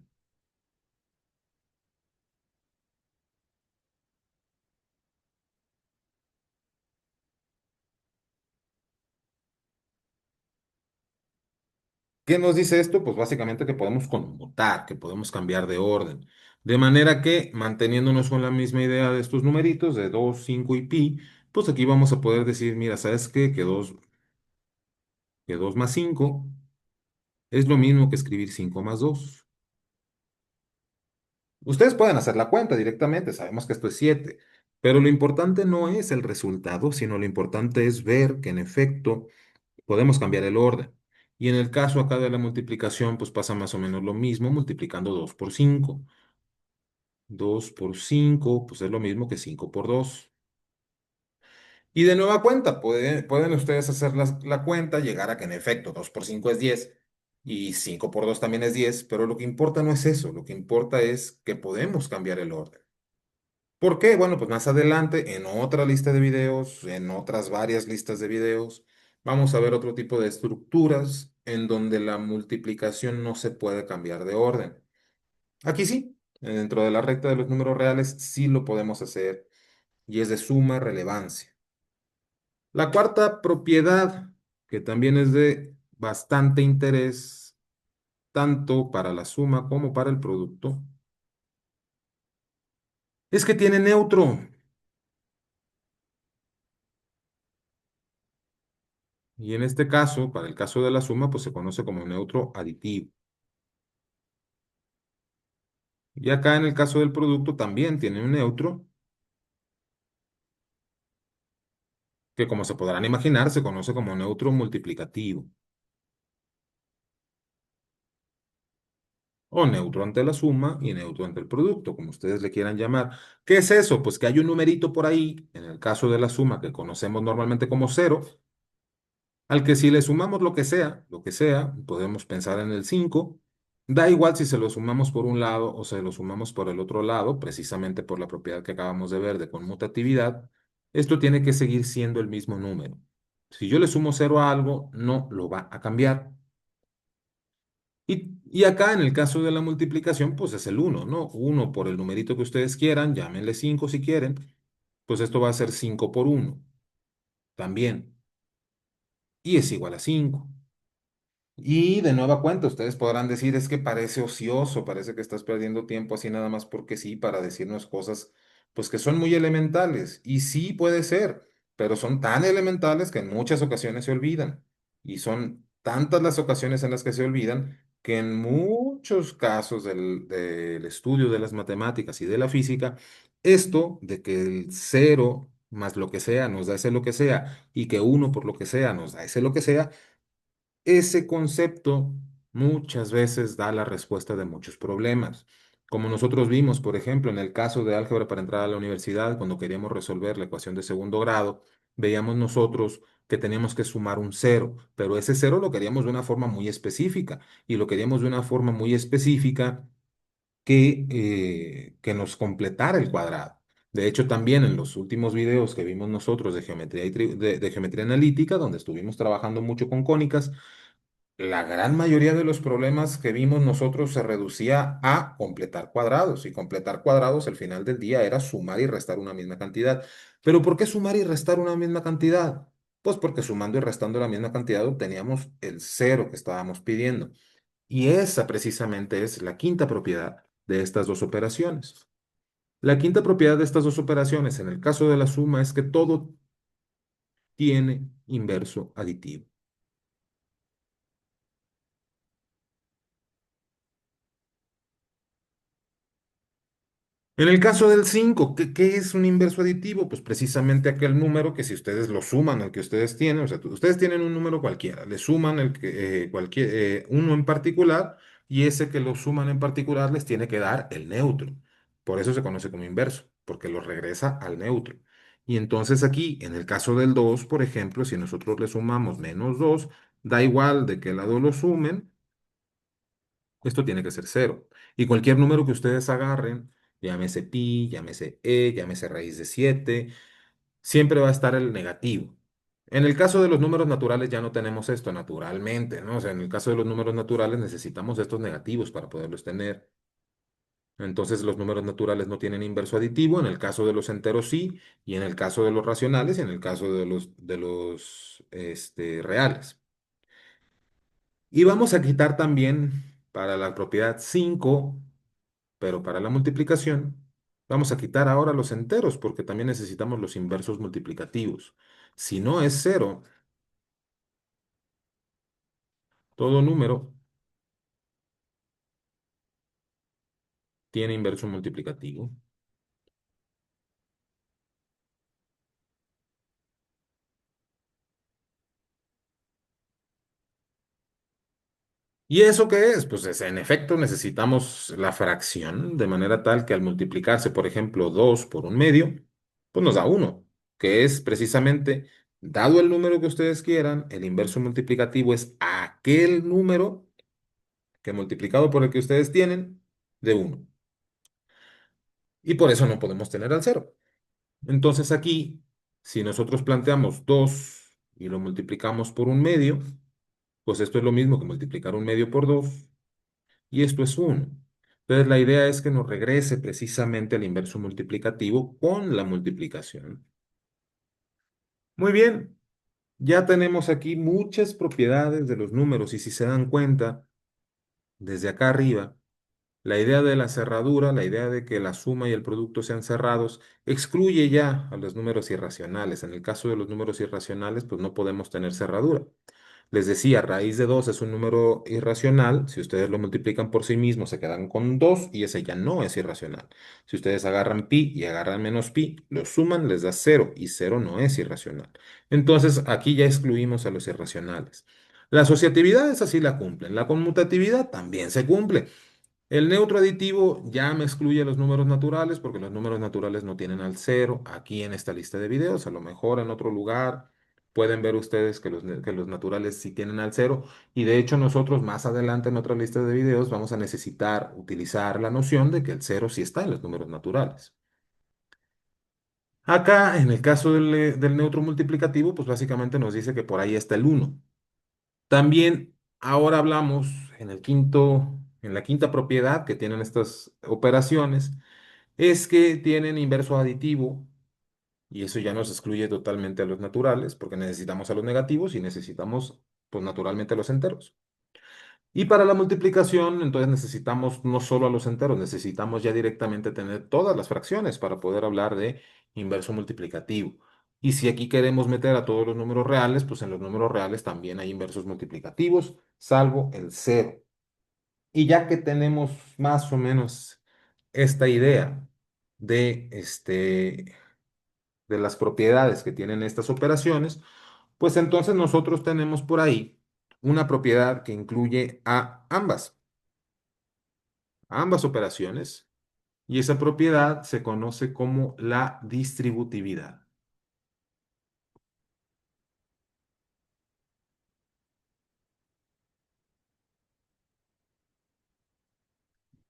¿Qué nos dice esto? Pues básicamente que podemos conmutar, que podemos cambiar de orden. De manera que, manteniéndonos con la misma idea de estos numeritos, de 2, 5 y pi, pues aquí vamos a poder decir, mira, ¿sabes qué? Que 2 más 5 es lo mismo que escribir 5 más 2. Ustedes pueden hacer la cuenta directamente, sabemos que esto es 7, pero lo importante no es el resultado, sino lo importante es ver que en efecto podemos cambiar el orden. Y en el caso acá de la multiplicación, pues pasa más o menos lo mismo, multiplicando 2 por 5. 2 por 5 pues es lo mismo que 5 por 2. Y de nueva cuenta, pueden ustedes hacer la cuenta, llegar a que en efecto 2 por 5 es 10 y 5 por 2 también es 10, pero lo que importa no es eso, lo que importa es que podemos cambiar el orden. ¿Por qué? Bueno, pues más adelante, en otra lista de videos, en otras varias listas de videos, vamos a ver otro tipo de estructuras en donde la multiplicación no se puede cambiar de orden. Aquí sí, dentro de la recta de los números reales sí lo podemos hacer y es de suma relevancia. La cuarta propiedad, que también es de bastante interés, tanto para la suma como para el producto, es que tiene neutro. Y en este caso, para el caso de la suma, pues se conoce como neutro aditivo. Y acá en el caso del producto también tiene un neutro, que como se podrán imaginar, se conoce como neutro multiplicativo. O neutro ante la suma y neutro ante el producto, como ustedes le quieran llamar. ¿Qué es eso? Pues que hay un numerito por ahí, en el caso de la suma, que conocemos normalmente como cero, al que si le sumamos lo que sea, podemos pensar en el 5. Da igual si se lo sumamos por un lado o se lo sumamos por el otro lado, precisamente por la propiedad que acabamos de ver de conmutatividad, esto tiene que seguir siendo el mismo número. Si yo le sumo cero a algo, no lo va a cambiar. Y acá en el caso de la multiplicación, pues es el uno, ¿no? Uno por el numerito que ustedes quieran, llámenle 5 si quieren, pues esto va a ser 5 por uno también, y es igual a 5. Y de nueva cuenta, ustedes podrán decir, es que parece ocioso, parece que estás perdiendo tiempo así nada más porque sí, para decirnos cosas, pues que son muy elementales. Y sí puede ser, pero son tan elementales que en muchas ocasiones se olvidan. Y son tantas las ocasiones en las que se olvidan que en muchos casos del estudio de las matemáticas y de la física, esto de que el cero más lo que sea nos da ese lo que sea y que uno por lo que sea nos da ese lo que sea, ese concepto muchas veces da la respuesta de muchos problemas. Como nosotros vimos, por ejemplo, en el caso de álgebra para entrar a la universidad, cuando queríamos resolver la ecuación de segundo grado, veíamos nosotros que teníamos que sumar un cero, pero ese cero lo queríamos de una forma muy específica y lo queríamos de una forma muy específica que nos completara el cuadrado. De hecho, también en los últimos videos que vimos nosotros de geometría, de geometría analítica, donde estuvimos trabajando mucho con cónicas, la gran mayoría de los problemas que vimos nosotros se reducía a completar cuadrados y completar cuadrados al final del día era sumar y restar una misma cantidad. ¿Pero por qué sumar y restar una misma cantidad? Pues porque sumando y restando la misma cantidad obteníamos el cero que estábamos pidiendo. Y esa precisamente es la quinta propiedad de estas dos operaciones. La quinta propiedad de estas dos operaciones en el caso de la suma es que todo tiene inverso aditivo. En el caso del 5, ¿qué es un inverso aditivo? Pues precisamente aquel número que si ustedes lo suman al que ustedes tienen, o sea, ustedes tienen un número cualquiera, le suman uno en particular y ese que lo suman en particular les tiene que dar el neutro. Por eso se conoce como inverso, porque lo regresa al neutro. Y entonces aquí, en el caso del 2, por ejemplo, si nosotros le sumamos -2, da igual de qué lado lo sumen, esto tiene que ser cero. Y cualquier número que ustedes agarren, llámese pi, llámese llámese raíz de 7, siempre va a estar el negativo. En el caso de los números naturales ya no tenemos esto naturalmente, ¿no? O sea, en el caso de los números naturales necesitamos estos negativos para poderlos tener. Entonces los números naturales no tienen inverso aditivo, en el caso de los enteros sí, y en el caso de los racionales y en el caso de los reales. Y vamos a quitar también para la propiedad 5. Pero para la multiplicación, vamos a quitar ahora los enteros porque también necesitamos los inversos multiplicativos. Si no es cero, todo número tiene inverso multiplicativo. ¿Y eso qué es? Pues en efecto necesitamos la fracción de manera tal que al multiplicarse, por ejemplo, 2 por un medio, pues nos da uno, que es precisamente, dado el número que ustedes quieran, el inverso multiplicativo es aquel número que multiplicado por el que ustedes tienen, de uno. Y por eso no podemos tener al cero. Entonces aquí, si nosotros planteamos 2 y lo multiplicamos por un medio, pues esto es lo mismo que multiplicar un medio por 2 y esto es uno. Entonces la idea es que nos regrese precisamente al inverso multiplicativo con la multiplicación. Muy bien, ya tenemos aquí muchas propiedades de los números y si se dan cuenta, desde acá arriba, la idea de la cerradura, la idea de que la suma y el producto sean cerrados, excluye ya a los números irracionales. En el caso de los números irracionales, pues no podemos tener cerradura. Les decía, raíz de 2 es un número irracional. Si ustedes lo multiplican por sí mismos, se quedan con 2 y ese ya no es irracional. Si ustedes agarran pi y agarran menos pi, lo suman, les da cero y cero no es irracional. Entonces, aquí ya excluimos a los irracionales. La asociatividad es así la cumplen. La conmutatividad también se cumple. El neutro aditivo ya me excluye los números naturales porque los números naturales no tienen al cero aquí en esta lista de videos. A lo mejor en otro lugar pueden ver ustedes que los naturales sí tienen al cero. Y de hecho nosotros más adelante en otra lista de videos vamos a necesitar utilizar la noción de que el cero sí está en los números naturales. Acá, en el caso del neutro multiplicativo, pues básicamente nos dice que por ahí está el uno. También ahora hablamos en la quinta propiedad que tienen estas operaciones, es que tienen inverso aditivo y eso ya nos excluye totalmente a los naturales porque necesitamos a los negativos y necesitamos pues naturalmente a los enteros. Y para la multiplicación, entonces necesitamos no solo a los enteros, necesitamos ya directamente tener todas las fracciones para poder hablar de inverso multiplicativo. Y si aquí queremos meter a todos los números reales, pues en los números reales también hay inversos multiplicativos, salvo el cero. Y ya que tenemos más o menos esta idea de, de las propiedades que tienen estas operaciones, pues entonces nosotros tenemos por ahí una propiedad que incluye a ambas operaciones, y esa propiedad se conoce como la distributividad.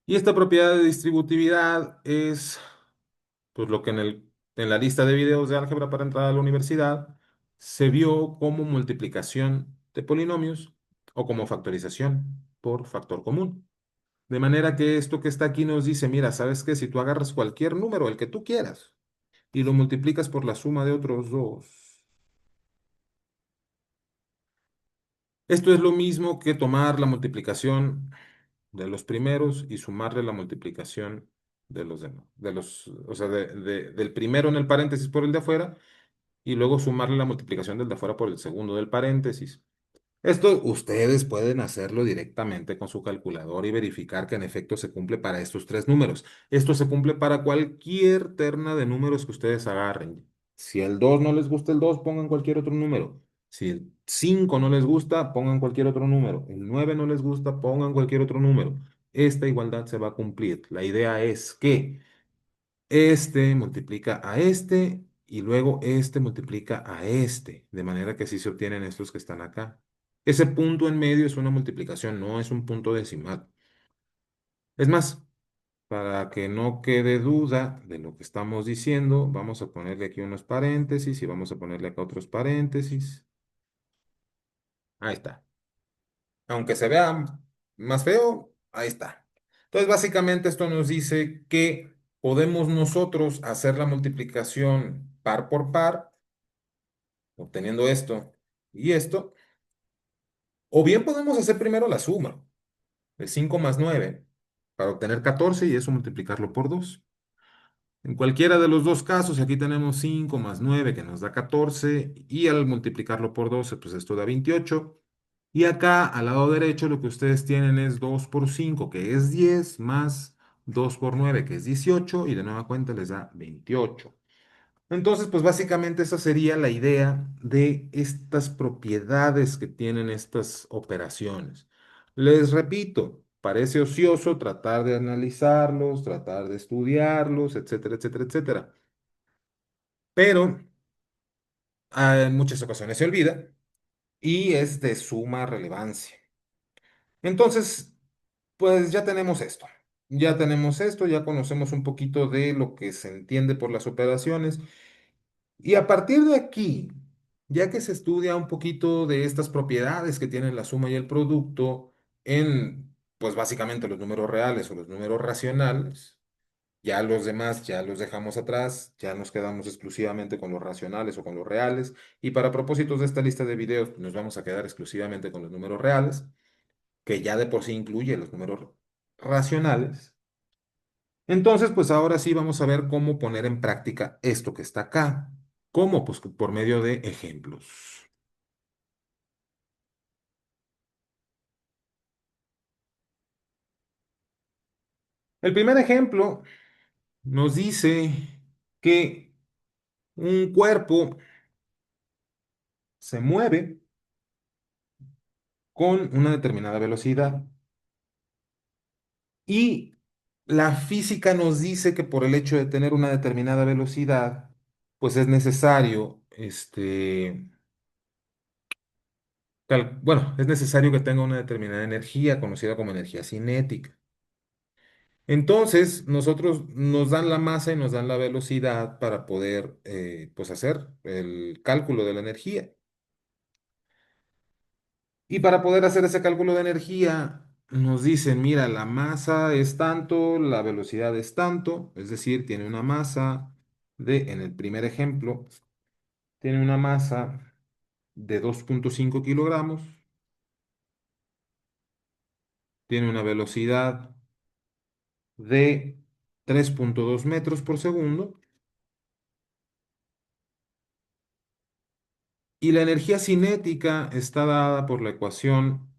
Y esta propiedad de distributividad es pues lo que en la lista de videos de álgebra para entrar a la universidad se vio como multiplicación de polinomios o como factorización por factor común. De manera que esto que está aquí nos dice, mira, ¿sabes qué? Si tú agarras cualquier número, el que tú quieras, y lo multiplicas por la suma de otros dos, esto es lo mismo que tomar la multiplicación de los primeros y sumarle la multiplicación de los demás, o sea, del primero en el paréntesis por el de afuera y luego sumarle la multiplicación del de afuera por el segundo del paréntesis. Esto ustedes pueden hacerlo directamente con su calculadora y verificar que en efecto se cumple para estos tres números. Esto se cumple para cualquier terna de números que ustedes agarren. Si el 2 no les gusta el 2, pongan cualquier otro número. Si el 5 no les gusta, pongan cualquier otro número. El 9 no les gusta, pongan cualquier otro número. Esta igualdad se va a cumplir. La idea es que este multiplica a este y luego este multiplica a este, de manera que así se obtienen estos que están acá. Ese punto en medio es una multiplicación, no es un punto decimal. Es más, para que no quede duda de lo que estamos diciendo, vamos a ponerle aquí unos paréntesis y vamos a ponerle acá otros paréntesis. Ahí está. Aunque se vea más feo, ahí está. Entonces, básicamente esto nos dice que podemos nosotros hacer la multiplicación par por par, obteniendo esto y esto, o bien podemos hacer primero la suma de 5 más 9 para obtener 14 y eso multiplicarlo por 2. En cualquiera de los dos casos, aquí tenemos 5 más 9 que nos da 14 y al multiplicarlo por 12 pues esto da 28. Y acá al lado derecho lo que ustedes tienen es 2 por 5 que es 10 más 2 por 9 que es 18 y de nueva cuenta les da 28. Entonces, pues básicamente esa sería la idea de estas propiedades que tienen estas operaciones. Les repito, parece ocioso tratar de analizarlos, tratar de estudiarlos, etcétera, etcétera, etcétera. Pero en muchas ocasiones se olvida y es de suma relevancia. Entonces, pues ya tenemos esto. Ya tenemos esto, ya conocemos un poquito de lo que se entiende por las operaciones. Y a partir de aquí, ya que se estudia un poquito de estas propiedades que tienen la suma y el producto en, pues básicamente los números reales o los números racionales, ya los demás ya los dejamos atrás, ya nos quedamos exclusivamente con los racionales o con los reales. Y para propósitos de esta lista de videos, nos vamos a quedar exclusivamente con los números reales, que ya de por sí incluye los números racionales. Entonces, pues ahora sí vamos a ver cómo poner en práctica esto que está acá. ¿Cómo? Pues por medio de ejemplos. El primer ejemplo nos dice que un cuerpo se mueve con una determinada velocidad y la física nos dice que por el hecho de tener una determinada velocidad, pues es necesario, bueno, es necesario que tenga una determinada energía conocida como energía cinética. Entonces, nosotros nos dan la masa y nos dan la velocidad para poder, pues, hacer el cálculo de la energía. Y para poder hacer ese cálculo de energía, nos dicen, mira, la masa es tanto, la velocidad es tanto, es decir, tiene una masa en el primer ejemplo, tiene una masa de 2,5 kilogramos, tiene una velocidad de 3,2 metros por segundo. Y la energía cinética está dada por la ecuación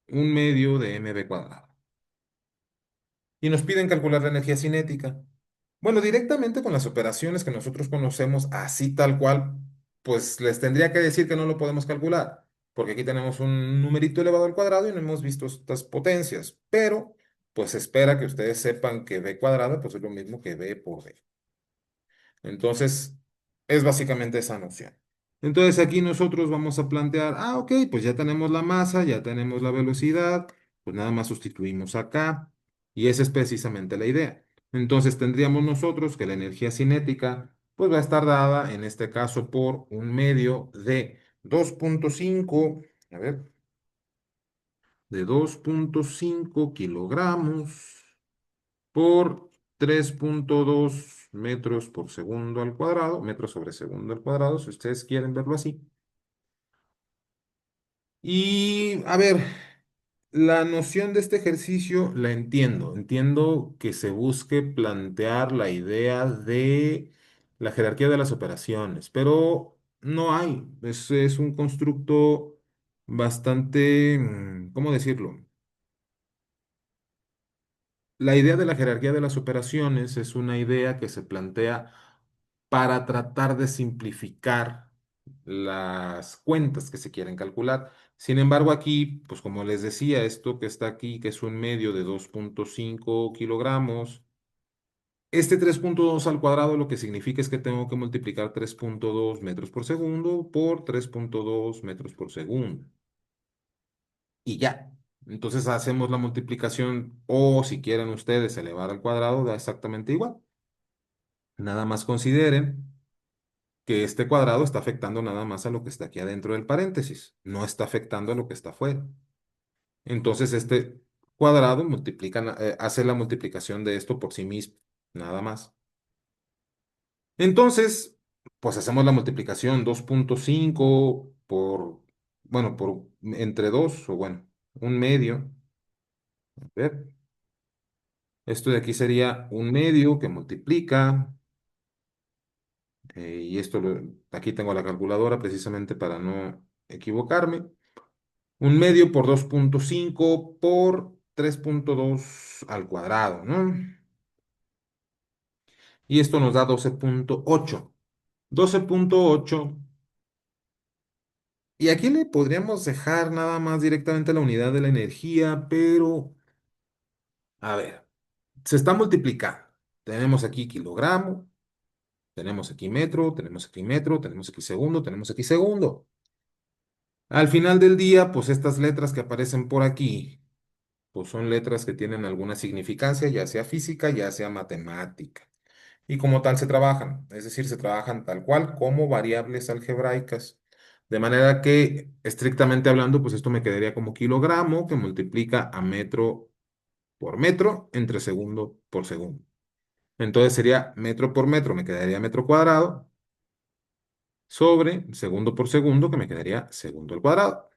1 medio de mv cuadrado. Y nos piden calcular la energía cinética. Bueno, directamente con las operaciones que nosotros conocemos, así tal cual, pues les tendría que decir que no lo podemos calcular, porque aquí tenemos un numerito elevado al cuadrado y no hemos visto estas potencias. Pero, pues se espera que ustedes sepan que b cuadrada, pues es lo mismo que b por d. Entonces, es básicamente esa noción. Entonces aquí nosotros vamos a plantear, ok, pues ya tenemos la masa, ya tenemos la velocidad, pues nada más sustituimos acá. Y esa es precisamente la idea. Entonces tendríamos nosotros que la energía cinética, pues va a estar dada, en este caso, por 1 medio de 2,5, a ver, de 2,5 kilogramos por 3,2 metros por segundo al cuadrado, metros sobre segundo al cuadrado, si ustedes quieren verlo así. Y a ver, la noción de este ejercicio la entiendo. Entiendo que se busque plantear la idea de la jerarquía de las operaciones, pero no hay. Es un constructo bastante, ¿cómo decirlo? La idea de la jerarquía de las operaciones es una idea que se plantea para tratar de simplificar las cuentas que se quieren calcular. Sin embargo, aquí, pues como les decía, esto que está aquí, que es 1 medio de 2,5 kilogramos, este 3,2 al cuadrado lo que significa es que tengo que multiplicar 3,2 metros por segundo por 3,2 metros por segundo. Y ya. Entonces hacemos la multiplicación o si quieren ustedes elevar al cuadrado, da exactamente igual. Nada más consideren que este cuadrado está afectando nada más a lo que está aquí adentro del paréntesis, no está afectando a lo que está afuera. Entonces este cuadrado hace la multiplicación de esto por sí mismo, nada más. Entonces, pues hacemos la multiplicación 2,5 por, bueno, por entre 2 o bueno, 1 medio. A ver, esto de aquí sería 1 medio que multiplica, y aquí tengo la calculadora precisamente para no equivocarme. 1 medio por 2,5 por 3,2 al cuadrado, ¿no? Y esto nos da 12,8. 12,8 Y aquí le podríamos dejar nada más directamente la unidad de la energía, pero, a ver, se está multiplicando. Tenemos aquí kilogramo, tenemos aquí metro, tenemos aquí metro, tenemos aquí segundo, tenemos aquí segundo. Al final del día, pues estas letras que aparecen por aquí, pues son letras que tienen alguna significancia, ya sea física, ya sea matemática. Y como tal se trabajan, es decir, se trabajan tal cual como variables algebraicas. De manera que, estrictamente hablando, pues esto me quedaría como kilogramo que multiplica a metro por metro entre segundo por segundo. Entonces sería metro por metro, me quedaría metro cuadrado, sobre segundo por segundo, que me quedaría segundo al cuadrado.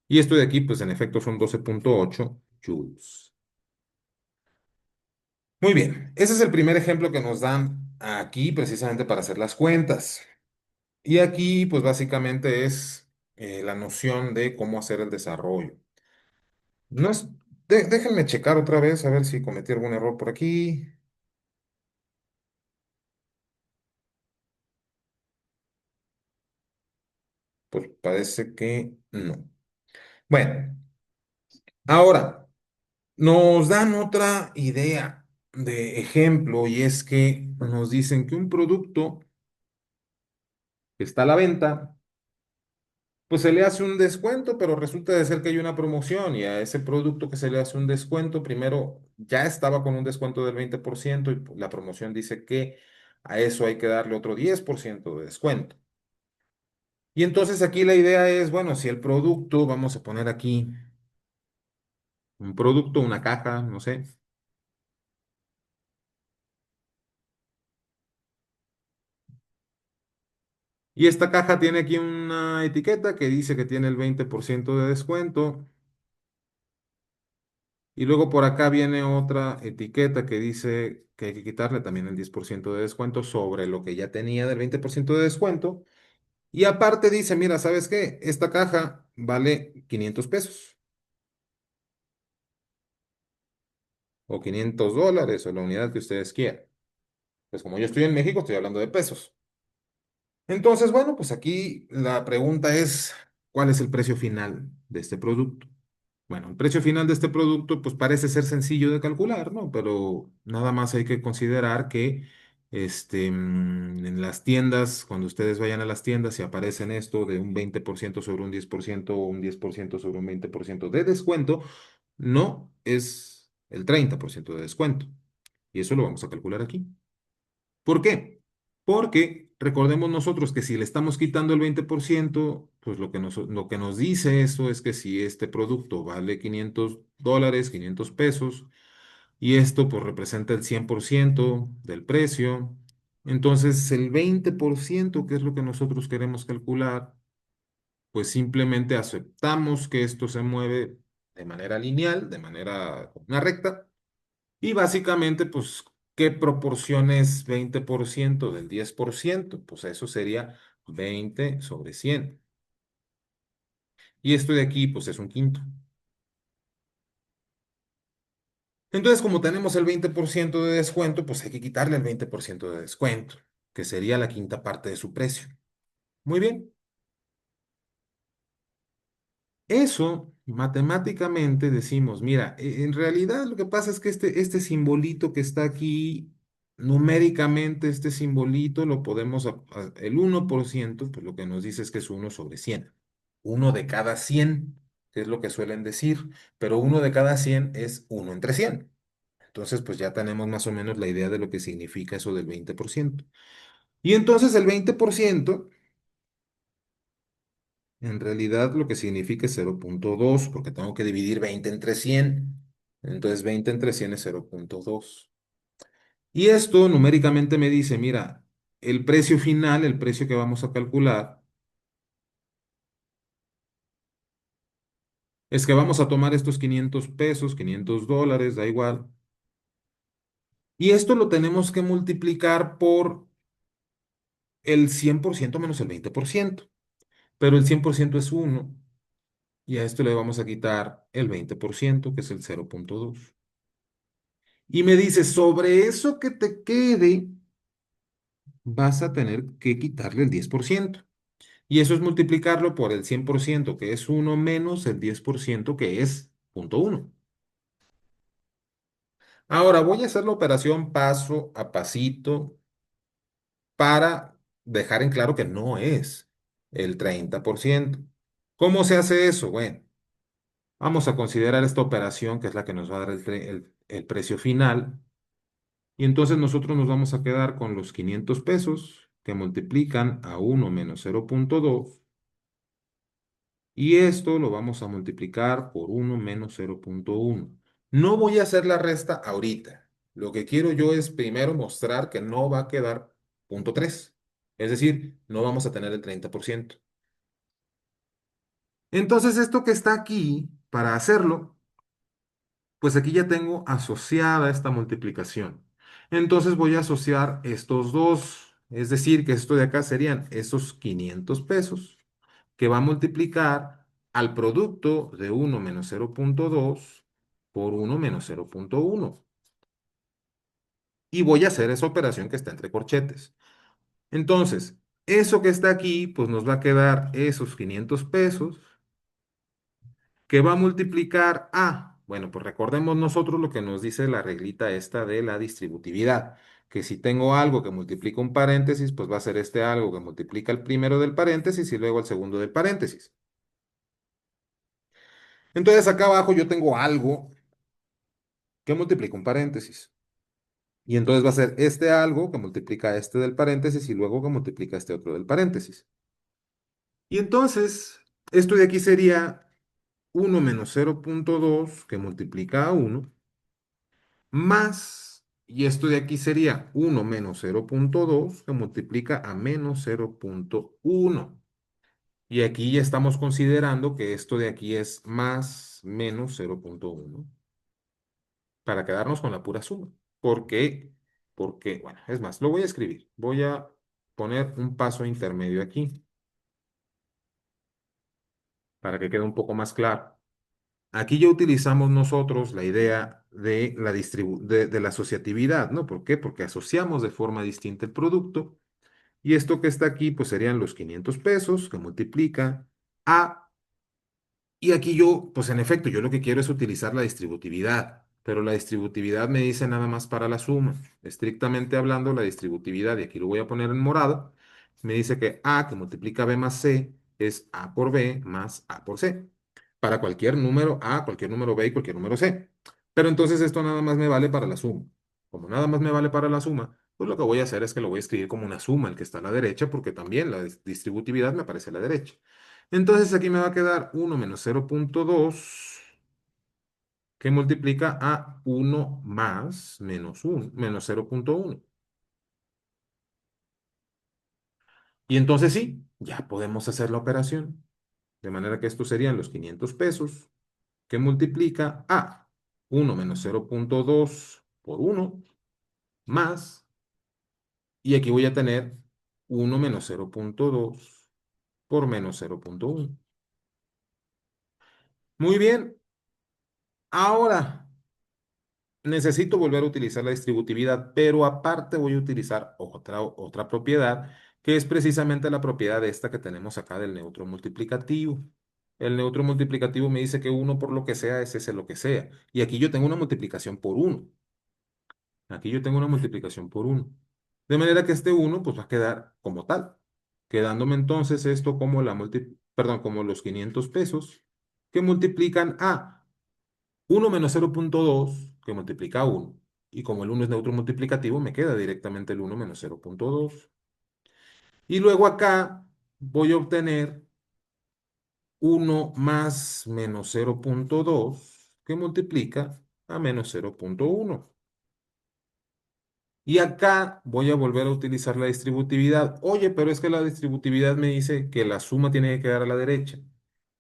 Y esto de aquí, pues en efecto son 12,8 joules. Muy bien, ese es el primer ejemplo que nos dan aquí precisamente para hacer las cuentas. Y aquí, pues básicamente es la noción de cómo hacer el desarrollo. No es, déjenme checar otra vez a ver si cometí algún error por aquí. Pues parece que no. Bueno, ahora nos dan otra idea de ejemplo y es que nos dicen que un producto que está a la venta, pues se le hace un descuento, pero resulta de ser que hay una promoción y a ese producto que se le hace un descuento, primero ya estaba con un descuento del 20% y pues, la promoción dice que a eso hay que darle otro 10% de descuento. Y entonces aquí la idea es, bueno, si el producto, vamos a poner aquí un producto, una caja, no sé, y esta caja tiene aquí una etiqueta que dice que tiene el 20% de descuento. Y luego por acá viene otra etiqueta que dice que hay que quitarle también el 10% de descuento sobre lo que ya tenía del 20% de descuento. Y aparte dice, mira, ¿sabes qué? Esta caja vale 500 pesos o $500 o la unidad que ustedes quieran. Pues como yo estoy en México, estoy hablando de pesos. Entonces, bueno, pues aquí la pregunta es, ¿cuál es el precio final de este producto? Bueno, el precio final de este producto pues parece ser sencillo de calcular, ¿no? Pero nada más hay que considerar que en las tiendas, cuando ustedes vayan a las tiendas y aparecen esto de un 20% sobre un 10% o un 10% sobre un 20% de descuento, no es el 30% de descuento. Y eso lo vamos a calcular aquí. ¿Por qué? Porque recordemos nosotros que si le estamos quitando el 20%, pues lo que nos dice eso es que si este producto vale $500, 500 pesos, y esto pues representa el 100% del precio, entonces el 20%, que es lo que nosotros queremos calcular, pues simplemente aceptamos que esto se mueve de manera lineal, de manera una recta, y básicamente, pues, ¿qué proporción es 20% del 10%? Pues eso sería 20 sobre 100. Y esto de aquí, pues es un quinto. Entonces, como tenemos el 20% de descuento, pues hay que quitarle el 20% de descuento, que sería la quinta parte de su precio. Muy bien. Eso, matemáticamente decimos, mira, en realidad lo que pasa es que este simbolito que está aquí, numéricamente este simbolito lo podemos, el 1%, pues lo que nos dice es que es 1/100. Uno de cada 100, que es lo que suelen decir, pero uno de cada 100 es uno entre 100. Entonces, pues ya tenemos más o menos la idea de lo que significa eso del 20%. Y entonces el 20%. En realidad lo que significa es 0,2 porque tengo que dividir 20 entre 100. Entonces 20 entre 100 es 0,2. Y esto numéricamente me dice, mira, el precio final, el precio que vamos a calcular, es que vamos a tomar estos 500 pesos, $500, da igual. Y esto lo tenemos que multiplicar por el 100% menos el 20%. Pero el 100% es uno. Y a esto le vamos a quitar el 20%, que es el 0,2. Y me dice, sobre eso que te quede, vas a tener que quitarle el 10%. Y eso es multiplicarlo por el 100%, que es uno menos el 10%, que es 0,1. Ahora voy a hacer la operación paso a pasito para dejar en claro que no es el 30%. ¿Cómo se hace eso? Bueno, vamos a considerar esta operación que es la que nos va a dar el precio final. Y entonces nosotros nos vamos a quedar con los 500 pesos que multiplican a uno menos 0,2. Y esto lo vamos a multiplicar por uno menos 0,1. No voy a hacer la resta ahorita. Lo que quiero yo es primero mostrar que no va a quedar 0,3. Es decir, no vamos a tener el 30%. Entonces, esto que está aquí, para hacerlo, pues aquí ya tengo asociada esta multiplicación. Entonces voy a asociar estos dos. Es decir, que esto de acá serían esos 500 pesos que va a multiplicar al producto de uno menos 0,2 por uno menos 0,1. Y voy a hacer esa operación que está entre corchetes. Entonces, eso que está aquí, pues nos va a quedar esos 500 pesos que va a multiplicar a, bueno, pues recordemos nosotros lo que nos dice la reglita esta de la distributividad, que si tengo algo que multiplica un paréntesis, pues va a ser este algo que multiplica el primero del paréntesis y luego el segundo del paréntesis. Entonces acá abajo yo tengo algo que multiplica un paréntesis. Y entonces va a ser este algo que multiplica este del paréntesis y luego que multiplica este otro del paréntesis. Y entonces, esto de aquí sería uno menos 0,2 que multiplica a uno más, y esto de aquí sería uno menos 0,2 que multiplica a menos 0,1. Y aquí ya estamos considerando que esto de aquí es más menos 0,1 para quedarnos con la pura suma. ¿Por qué? Porque, bueno, es más, lo voy a escribir. Voy a poner un paso intermedio aquí para que quede un poco más claro. Aquí ya utilizamos nosotros la idea de de la asociatividad, ¿no? ¿Por qué? Porque asociamos de forma distinta el producto. Y esto que está aquí, pues serían los 500 pesos que multiplica a. Y aquí yo, pues en efecto, yo lo que quiero es utilizar la distributividad, pero la distributividad me dice nada más para la suma. Estrictamente hablando, la distributividad, y aquí lo voy a poner en morado, me dice que A que multiplica B más C es A por B más A por C. Para cualquier número A, cualquier número B y cualquier número C. Pero entonces esto nada más me vale para la suma. Como nada más me vale para la suma, pues lo que voy a hacer es que lo voy a escribir como una suma, el que está a la derecha, porque también la distributividad me aparece a la derecha. Entonces aquí me va a quedar uno menos 0,2 que multiplica a uno más menos 1, menos 0,1. Y entonces sí, ya podemos hacer la operación. De manera que estos serían los 500 pesos que multiplica a uno menos 0,2 por uno más, y aquí voy a tener uno menos 0,2 por menos 0,1. Muy bien, ahora necesito volver a utilizar la distributividad, pero aparte voy a utilizar otra propiedad, que es precisamente la propiedad esta que tenemos acá del neutro multiplicativo. El neutro multiplicativo me dice que uno por lo que sea es ese lo que sea. Y aquí yo tengo una multiplicación por uno. Aquí yo tengo una multiplicación por uno. De manera que este uno pues va a quedar como tal. Quedándome entonces esto como perdón, como los 500 pesos que multiplican a uno menos 0,2 que multiplica a 1. Y como el uno es neutro multiplicativo, me queda directamente el uno menos 0,2. Y luego acá voy a obtener uno más menos 0,2 que multiplica a menos 0,1. Y acá voy a volver a utilizar la distributividad. Oye, pero es que la distributividad me dice que la suma tiene que quedar a la derecha.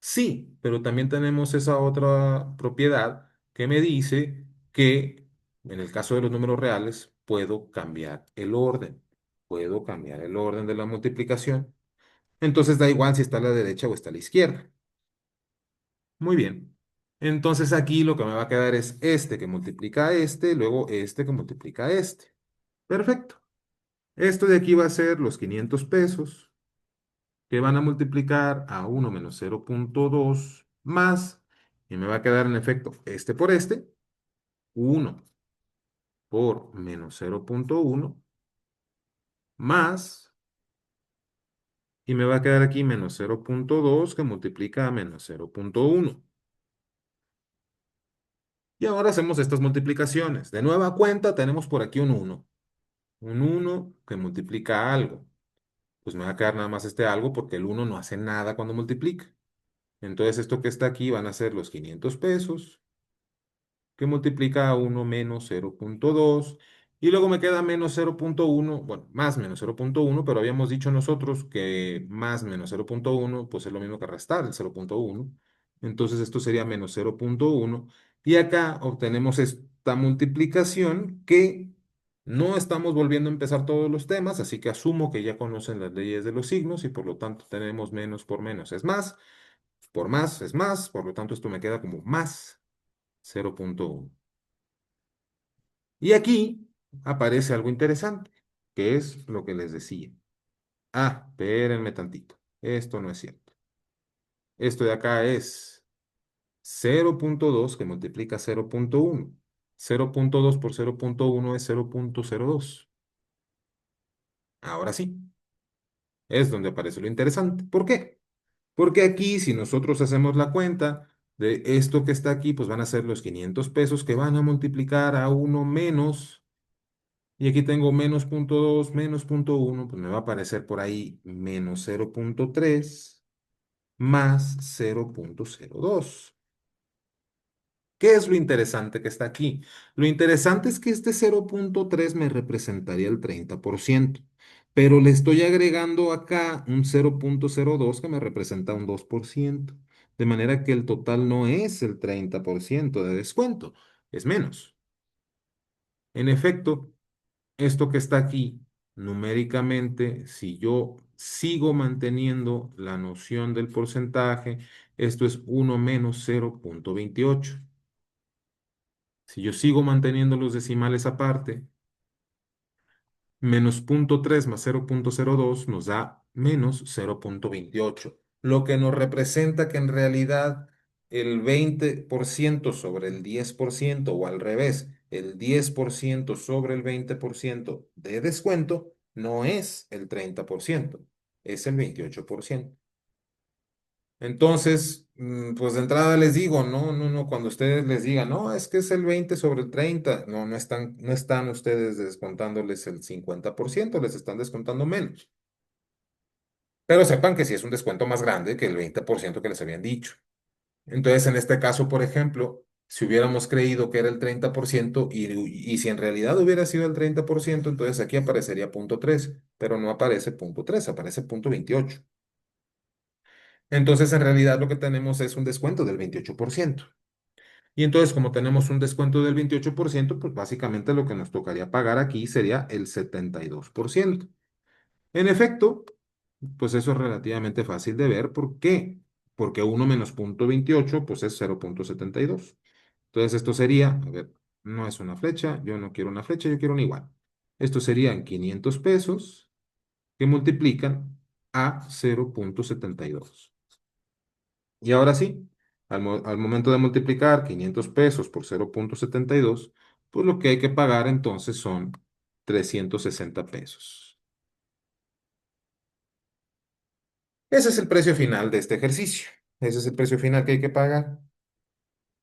Sí, pero también tenemos esa otra propiedad que me dice que en el caso de los números reales puedo cambiar el orden. Puedo cambiar el orden de la multiplicación. Entonces da igual si está a la derecha o está a la izquierda. Muy bien. Entonces aquí lo que me va a quedar es este que multiplica a este, luego este que multiplica a este. Perfecto. Esto de aquí va a ser los 500 pesos que van a multiplicar a uno menos 0,2 más, y me va a quedar en efecto este por este, uno por menos 0,1 más, y me va a quedar aquí menos 0,2 que multiplica a menos 0,1. Y ahora hacemos estas multiplicaciones. De nueva cuenta tenemos por aquí un uno que multiplica algo. Pues me va a quedar nada más este algo porque el uno no hace nada cuando multiplica. Entonces esto que está aquí van a ser los 500 pesos que multiplica a uno menos 0,2 y luego me queda menos 0,1, bueno, más menos 0,1, pero habíamos dicho nosotros que más menos 0,1 pues es lo mismo que restar el 0,1. Entonces esto sería menos 0,1 y acá obtenemos esta multiplicación que no estamos volviendo a empezar todos los temas, así que asumo que ya conocen las leyes de los signos y por lo tanto tenemos menos por menos es más, por más es más, por lo tanto esto me queda como más 0,1. Y aquí aparece algo interesante, que es lo que les decía. Ah, espérenme tantito. Esto no es cierto. Esto de acá es 0,2 que multiplica 0,1. 0,2 por 0,1 es 0,02. Ahora sí, es donde aparece lo interesante. ¿Por qué? Porque aquí, si nosotros hacemos la cuenta de esto que está aquí, pues van a ser los 500 pesos que van a multiplicar a uno menos. Y aquí tengo menos punto 2 menos punto uno pues me va a aparecer por ahí menos 0,3 más 0,02. ¿Qué es lo interesante que está aquí? Lo interesante es que este 0,3 me representaría el 30%, pero le estoy agregando acá un 0,02 que me representa un 2%, de manera que el total no es el 30% de descuento, es menos. En efecto, esto que está aquí, numéricamente, si yo sigo manteniendo la noción del porcentaje, esto es uno menos 0,28. Si yo sigo manteniendo los decimales aparte, menos 0,3 más 0,02 nos da menos 0,28, lo que nos representa que en realidad el 20% sobre el 10% o al revés, el 10% sobre el 20% de descuento no es el 30%, es el 28%. Entonces, pues de entrada les digo, no, no, no, cuando ustedes les digan, no, es que es el 20 sobre el 30, no, no están ustedes descontándoles el 50%, les están descontando menos. Pero sepan que sí es un descuento más grande que el 20% que les habían dicho. Entonces, en este caso, por ejemplo, si hubiéramos creído que era el 30% y si en realidad hubiera sido el 30%, entonces aquí aparecería punto 3, pero no aparece punto 3, aparece punto 28. Entonces, en realidad lo que tenemos es un descuento del 28%. Y entonces, como tenemos un descuento del 28%, pues básicamente lo que nos tocaría pagar aquí sería el 72%. En efecto, pues eso es relativamente fácil de ver. ¿Por qué? Porque uno menos punto 28, pues es 0,72. Entonces, esto sería, a ver, no es una flecha, yo no quiero una flecha, yo quiero un igual. Esto serían 500 pesos que multiplican a 0,72. Y ahora sí, al momento de multiplicar 500 pesos por 0,72, pues lo que hay que pagar entonces son 360 pesos. Ese es el precio final de este ejercicio. Ese es el precio final que hay que pagar.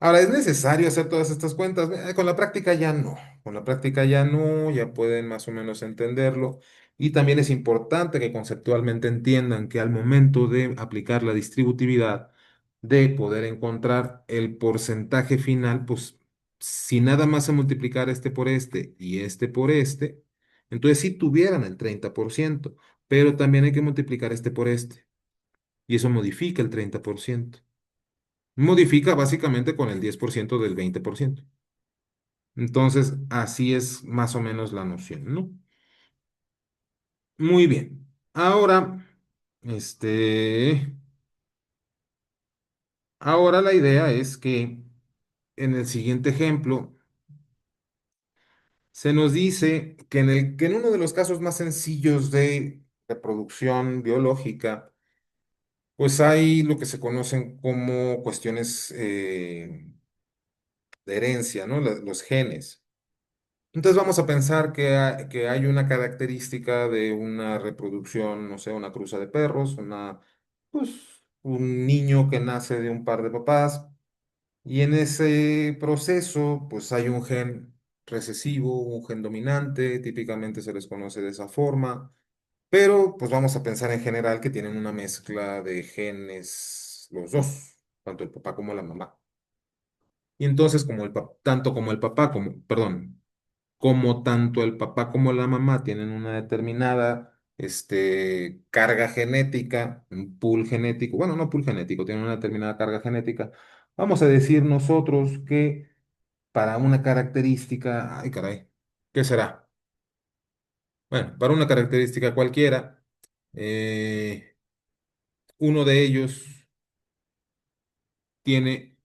Ahora, ¿es necesario hacer todas estas cuentas? Con la práctica ya no. Con la práctica ya no, ya pueden más o menos entenderlo. Y también es importante que conceptualmente entiendan que al momento de aplicar la distributividad, de poder encontrar el porcentaje final, pues si nada más se multiplicar este por este y este por este, entonces sí tuvieran el 30%, pero también hay que multiplicar este por este. Y eso modifica el 30%. Modifica básicamente con el 10% del 20%. Entonces, así es más o menos la noción, ¿no? Muy bien. Ahora, este, ahora la idea es que en el siguiente ejemplo se nos dice que en uno de los casos más sencillos de reproducción biológica, Pues hay lo que se conocen como cuestiones de herencia, ¿no? Los genes. Entonces vamos a pensar que hay una característica de una reproducción, no sé, una cruza de perros, pues, un niño que nace de un par de papás, y en ese proceso, pues hay un gen recesivo, un gen dominante, típicamente se les conoce de esa forma, pero pues vamos a pensar en general que tienen una mezcla de genes los dos, tanto el papá como la mamá. Y entonces, tanto como el papá, perdón, como tanto el papá como la mamá tienen una determinada carga genética, un pool genético, bueno, no pool genético, tienen una determinada carga genética, vamos a decir nosotros que para una característica, ay caray, ¿qué será? Bueno, para una característica cualquiera, eh, uno de ellos tiene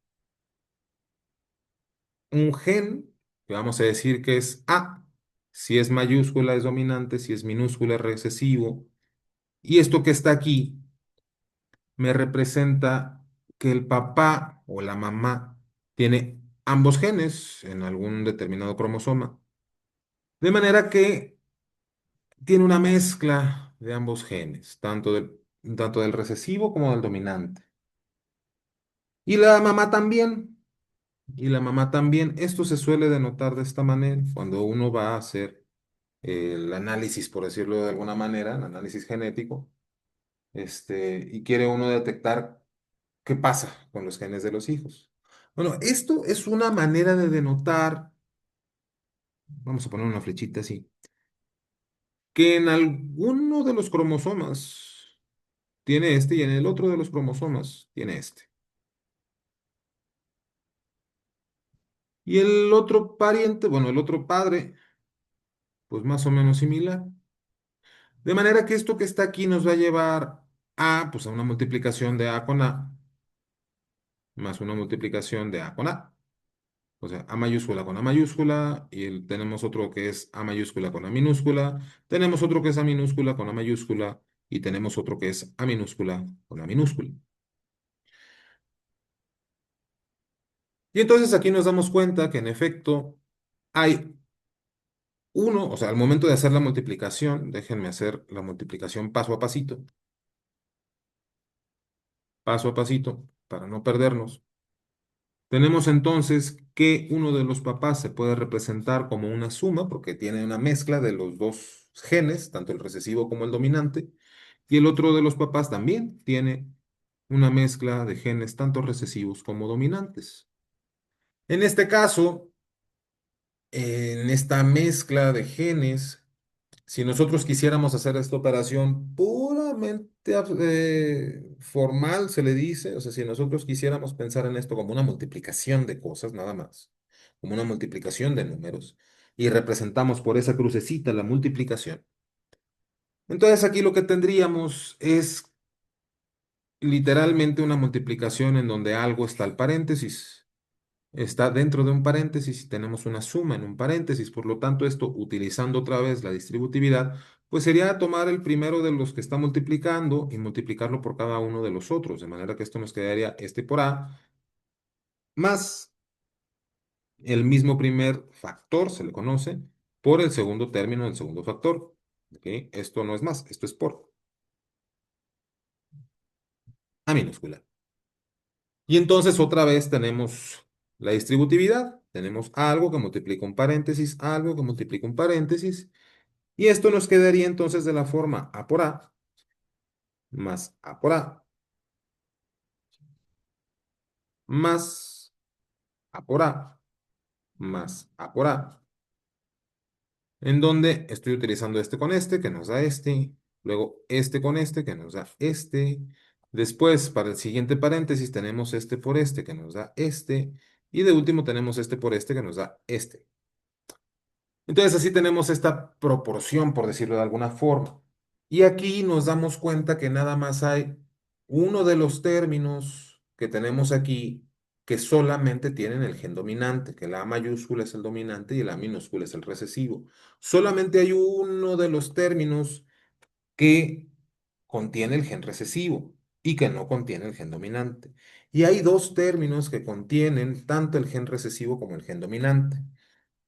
un gen, que vamos a decir que es A. Si es mayúscula es dominante, si es minúscula es recesivo. Y esto que está aquí me representa que el papá o la mamá tiene ambos genes en algún determinado cromosoma. De manera que tiene una mezcla de ambos genes, tanto del recesivo como del dominante. Y la mamá también. Y la mamá también. Esto se suele denotar de esta manera cuando uno va a hacer el análisis, por decirlo de alguna manera, el análisis genético, y quiere uno detectar qué pasa con los genes de los hijos. Bueno, esto es una manera de denotar, vamos a poner una flechita así, que en alguno de los cromosomas tiene este y en el otro de los cromosomas tiene este. Y el otro pariente, bueno, el otro padre, pues más o menos similar. De manera que esto que está aquí nos va a llevar pues a una multiplicación de A con A, más una multiplicación de A con A. O sea, A mayúscula con A mayúscula, y tenemos otro que es A mayúscula con A minúscula, tenemos otro que es A minúscula con A mayúscula, y tenemos otro que es A minúscula con A minúscula. Y entonces aquí nos damos cuenta que en efecto hay uno, o sea, al momento de hacer la multiplicación, déjenme hacer la multiplicación paso a pasito, para no perdernos. Tenemos entonces que uno de los papás se puede representar como una suma porque tiene una mezcla de los dos genes, tanto el recesivo como el dominante, y el otro de los papás también tiene una mezcla de genes tanto recesivos como dominantes. En este caso, en esta mezcla de genes, si nosotros quisiéramos hacer esta operación puramente formal, se le dice, o sea, si nosotros quisiéramos pensar en esto como una multiplicación de cosas, nada más, como una multiplicación de números, y representamos por esa crucecita la multiplicación, entonces aquí lo que tendríamos es literalmente una multiplicación en donde algo está al paréntesis. Está dentro de un paréntesis y tenemos una suma en un paréntesis. Por lo tanto, esto, utilizando otra vez la distributividad, pues sería tomar el primero de los que está multiplicando y multiplicarlo por cada uno de los otros, de manera que esto nos quedaría este por A, más el mismo primer factor, se le conoce, por el segundo término del segundo factor. ¿Ok? Esto no es más, esto es por A minúscula. Y entonces otra vez tenemos la distributividad. Tenemos algo que multiplica un paréntesis, algo que multiplica un paréntesis. Y esto nos quedaría entonces de la forma A por A más A por A más A por A más A por A, en donde estoy utilizando este con este, que nos da este, luego este con este, que nos da este. Después, para el siguiente paréntesis, tenemos este por este, que nos da este. Y de último tenemos este por este, que nos da este. Entonces así tenemos esta proporción, por decirlo de alguna forma. Y aquí nos damos cuenta que nada más hay uno de los términos que tenemos aquí que solamente tienen el gen dominante, que la A mayúscula es el dominante y la A minúscula es el recesivo. Solamente hay uno de los términos que contiene el gen recesivo. y que no contiene el gen dominante. Y hay dos términos que contienen tanto el gen recesivo como el gen dominante.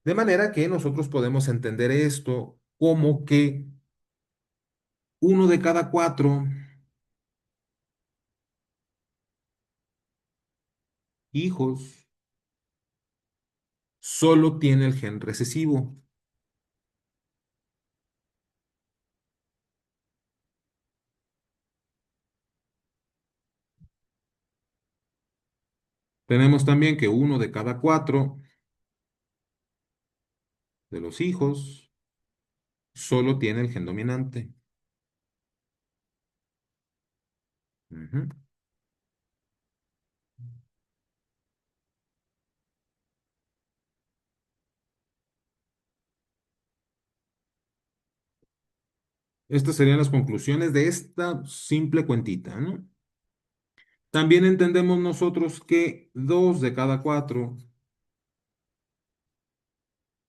De manera que nosotros podemos entender esto como que uno de cada cuatro hijos solo tiene el gen recesivo. Tenemos también que uno de cada cuatro de los hijos solo tiene el gen dominante. Ujú. Estas serían las conclusiones de esta simple cuentita, ¿no? También entendemos nosotros que dos de cada cuatro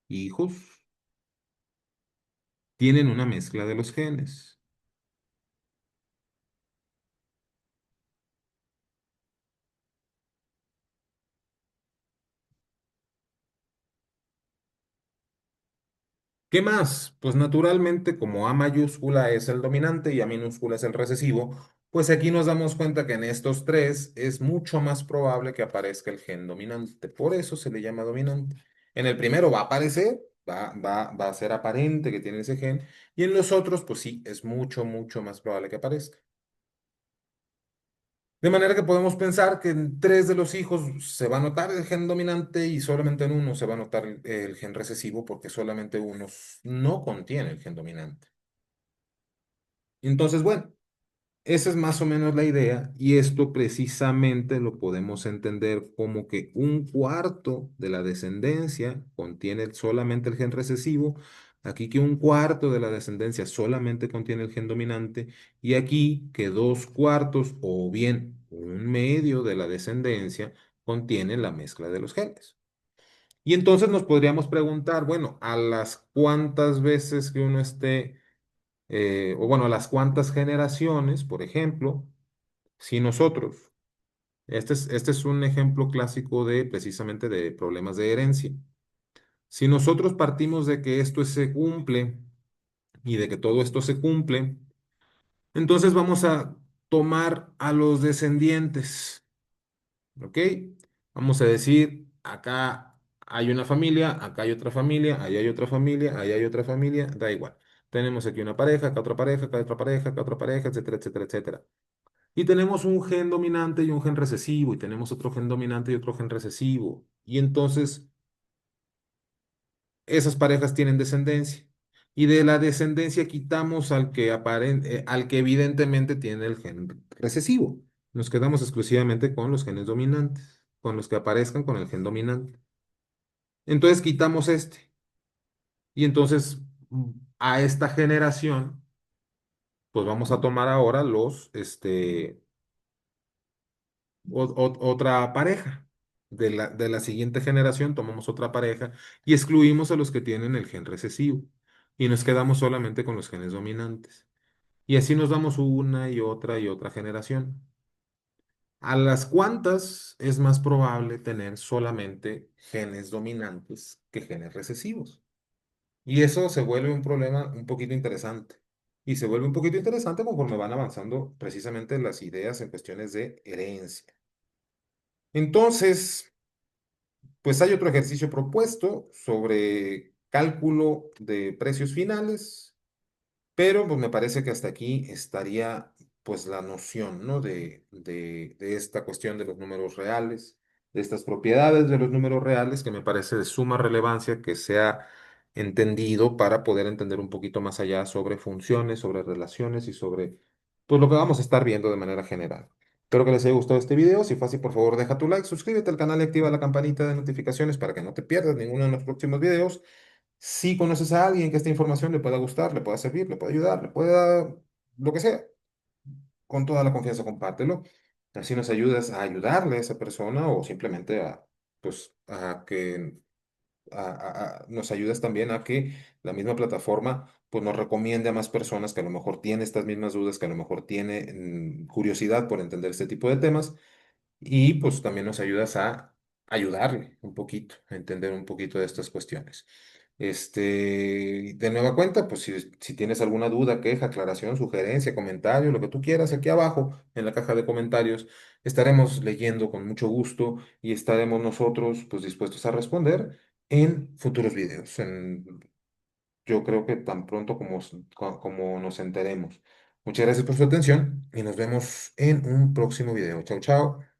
hijos tienen una mezcla de los genes. ¿Qué más? Pues naturalmente, como A mayúscula es el dominante y A minúscula es el recesivo, pues aquí nos damos cuenta que en estos tres es mucho más probable que aparezca el gen dominante. Por eso se le llama dominante. En el primero va a aparecer, va a ser aparente que tiene ese gen, y en los otros, pues sí, es mucho, mucho más probable que aparezca. De manera que podemos pensar que en tres de los hijos se va a notar el gen dominante y solamente en uno se va a notar el gen recesivo porque solamente uno no contiene el gen dominante. Entonces, bueno, esa es más o menos la idea y esto precisamente lo podemos entender como que un cuarto de la descendencia contiene solamente el gen recesivo, aquí que un cuarto de la descendencia solamente contiene el gen dominante y aquí que dos cuartos o bien un medio de la descendencia contiene la mezcla de los genes. Y entonces nos podríamos preguntar, bueno, a las cuántas veces que uno esté, o bueno, a las cuántas generaciones, por ejemplo, si nosotros, este es un ejemplo clásico de precisamente de problemas de herencia. Si nosotros partimos de que esto se cumple y de que todo esto se cumple, entonces vamos a tomar a los descendientes, ¿ok? Vamos a decir, acá hay una familia, acá hay otra familia, allá hay otra familia, allá hay otra familia, da igual. Tenemos aquí una pareja, acá otra pareja, acá otra pareja, acá otra pareja, etcétera, etcétera, etcétera. Y tenemos un gen dominante y un gen recesivo, y tenemos otro gen dominante y otro gen recesivo. Y entonces esas parejas tienen descendencia. Y de la descendencia quitamos al que evidentemente tiene el gen recesivo. Nos quedamos exclusivamente con los genes dominantes, con los que aparezcan con el gen dominante. Entonces quitamos este. Y entonces a esta generación, pues vamos a tomar ahora otra pareja. De la siguiente generación tomamos otra pareja y excluimos a los que tienen el gen recesivo y nos quedamos solamente con los genes dominantes. Y así nos damos una y otra generación. A las cuantas es más probable tener solamente genes dominantes que genes recesivos. Y eso se vuelve un problema un poquito interesante. Y se vuelve un poquito interesante conforme van avanzando precisamente las ideas en cuestiones de herencia. Entonces, pues hay otro ejercicio propuesto sobre cálculo de precios finales, pero pues me parece que hasta aquí estaría pues la noción, ¿no? De esta cuestión de los números reales, de estas propiedades de los números reales, que me parece de suma relevancia que sea entendido para poder entender un poquito más allá sobre funciones, sobre relaciones y sobre pues lo que vamos a estar viendo de manera general. Espero que les haya gustado este video. Si fue así, por favor, deja tu like, suscríbete al canal y activa la campanita de notificaciones para que no te pierdas ninguno de los próximos videos. Si conoces a alguien que esta información le pueda gustar, le pueda servir, le pueda ayudar, le pueda, lo que sea, con toda la confianza compártelo. Así nos ayudas a ayudarle a esa persona o simplemente a, pues, a que nos ayudas también a que la misma plataforma pues nos recomiende a más personas que a lo mejor tienen estas mismas dudas, que a lo mejor tienen curiosidad por entender este tipo de temas y pues también nos ayudas a ayudarle un poquito, a entender un poquito de estas cuestiones. De nueva cuenta, pues si tienes alguna duda, queja, aclaración, sugerencia, comentario, lo que tú quieras, aquí abajo en la caja de comentarios, estaremos leyendo con mucho gusto y estaremos nosotros pues dispuestos a responder en futuros videos. Yo creo que tan pronto como nos enteremos. Muchas gracias por su atención y nos vemos en un próximo video. Chao, chao.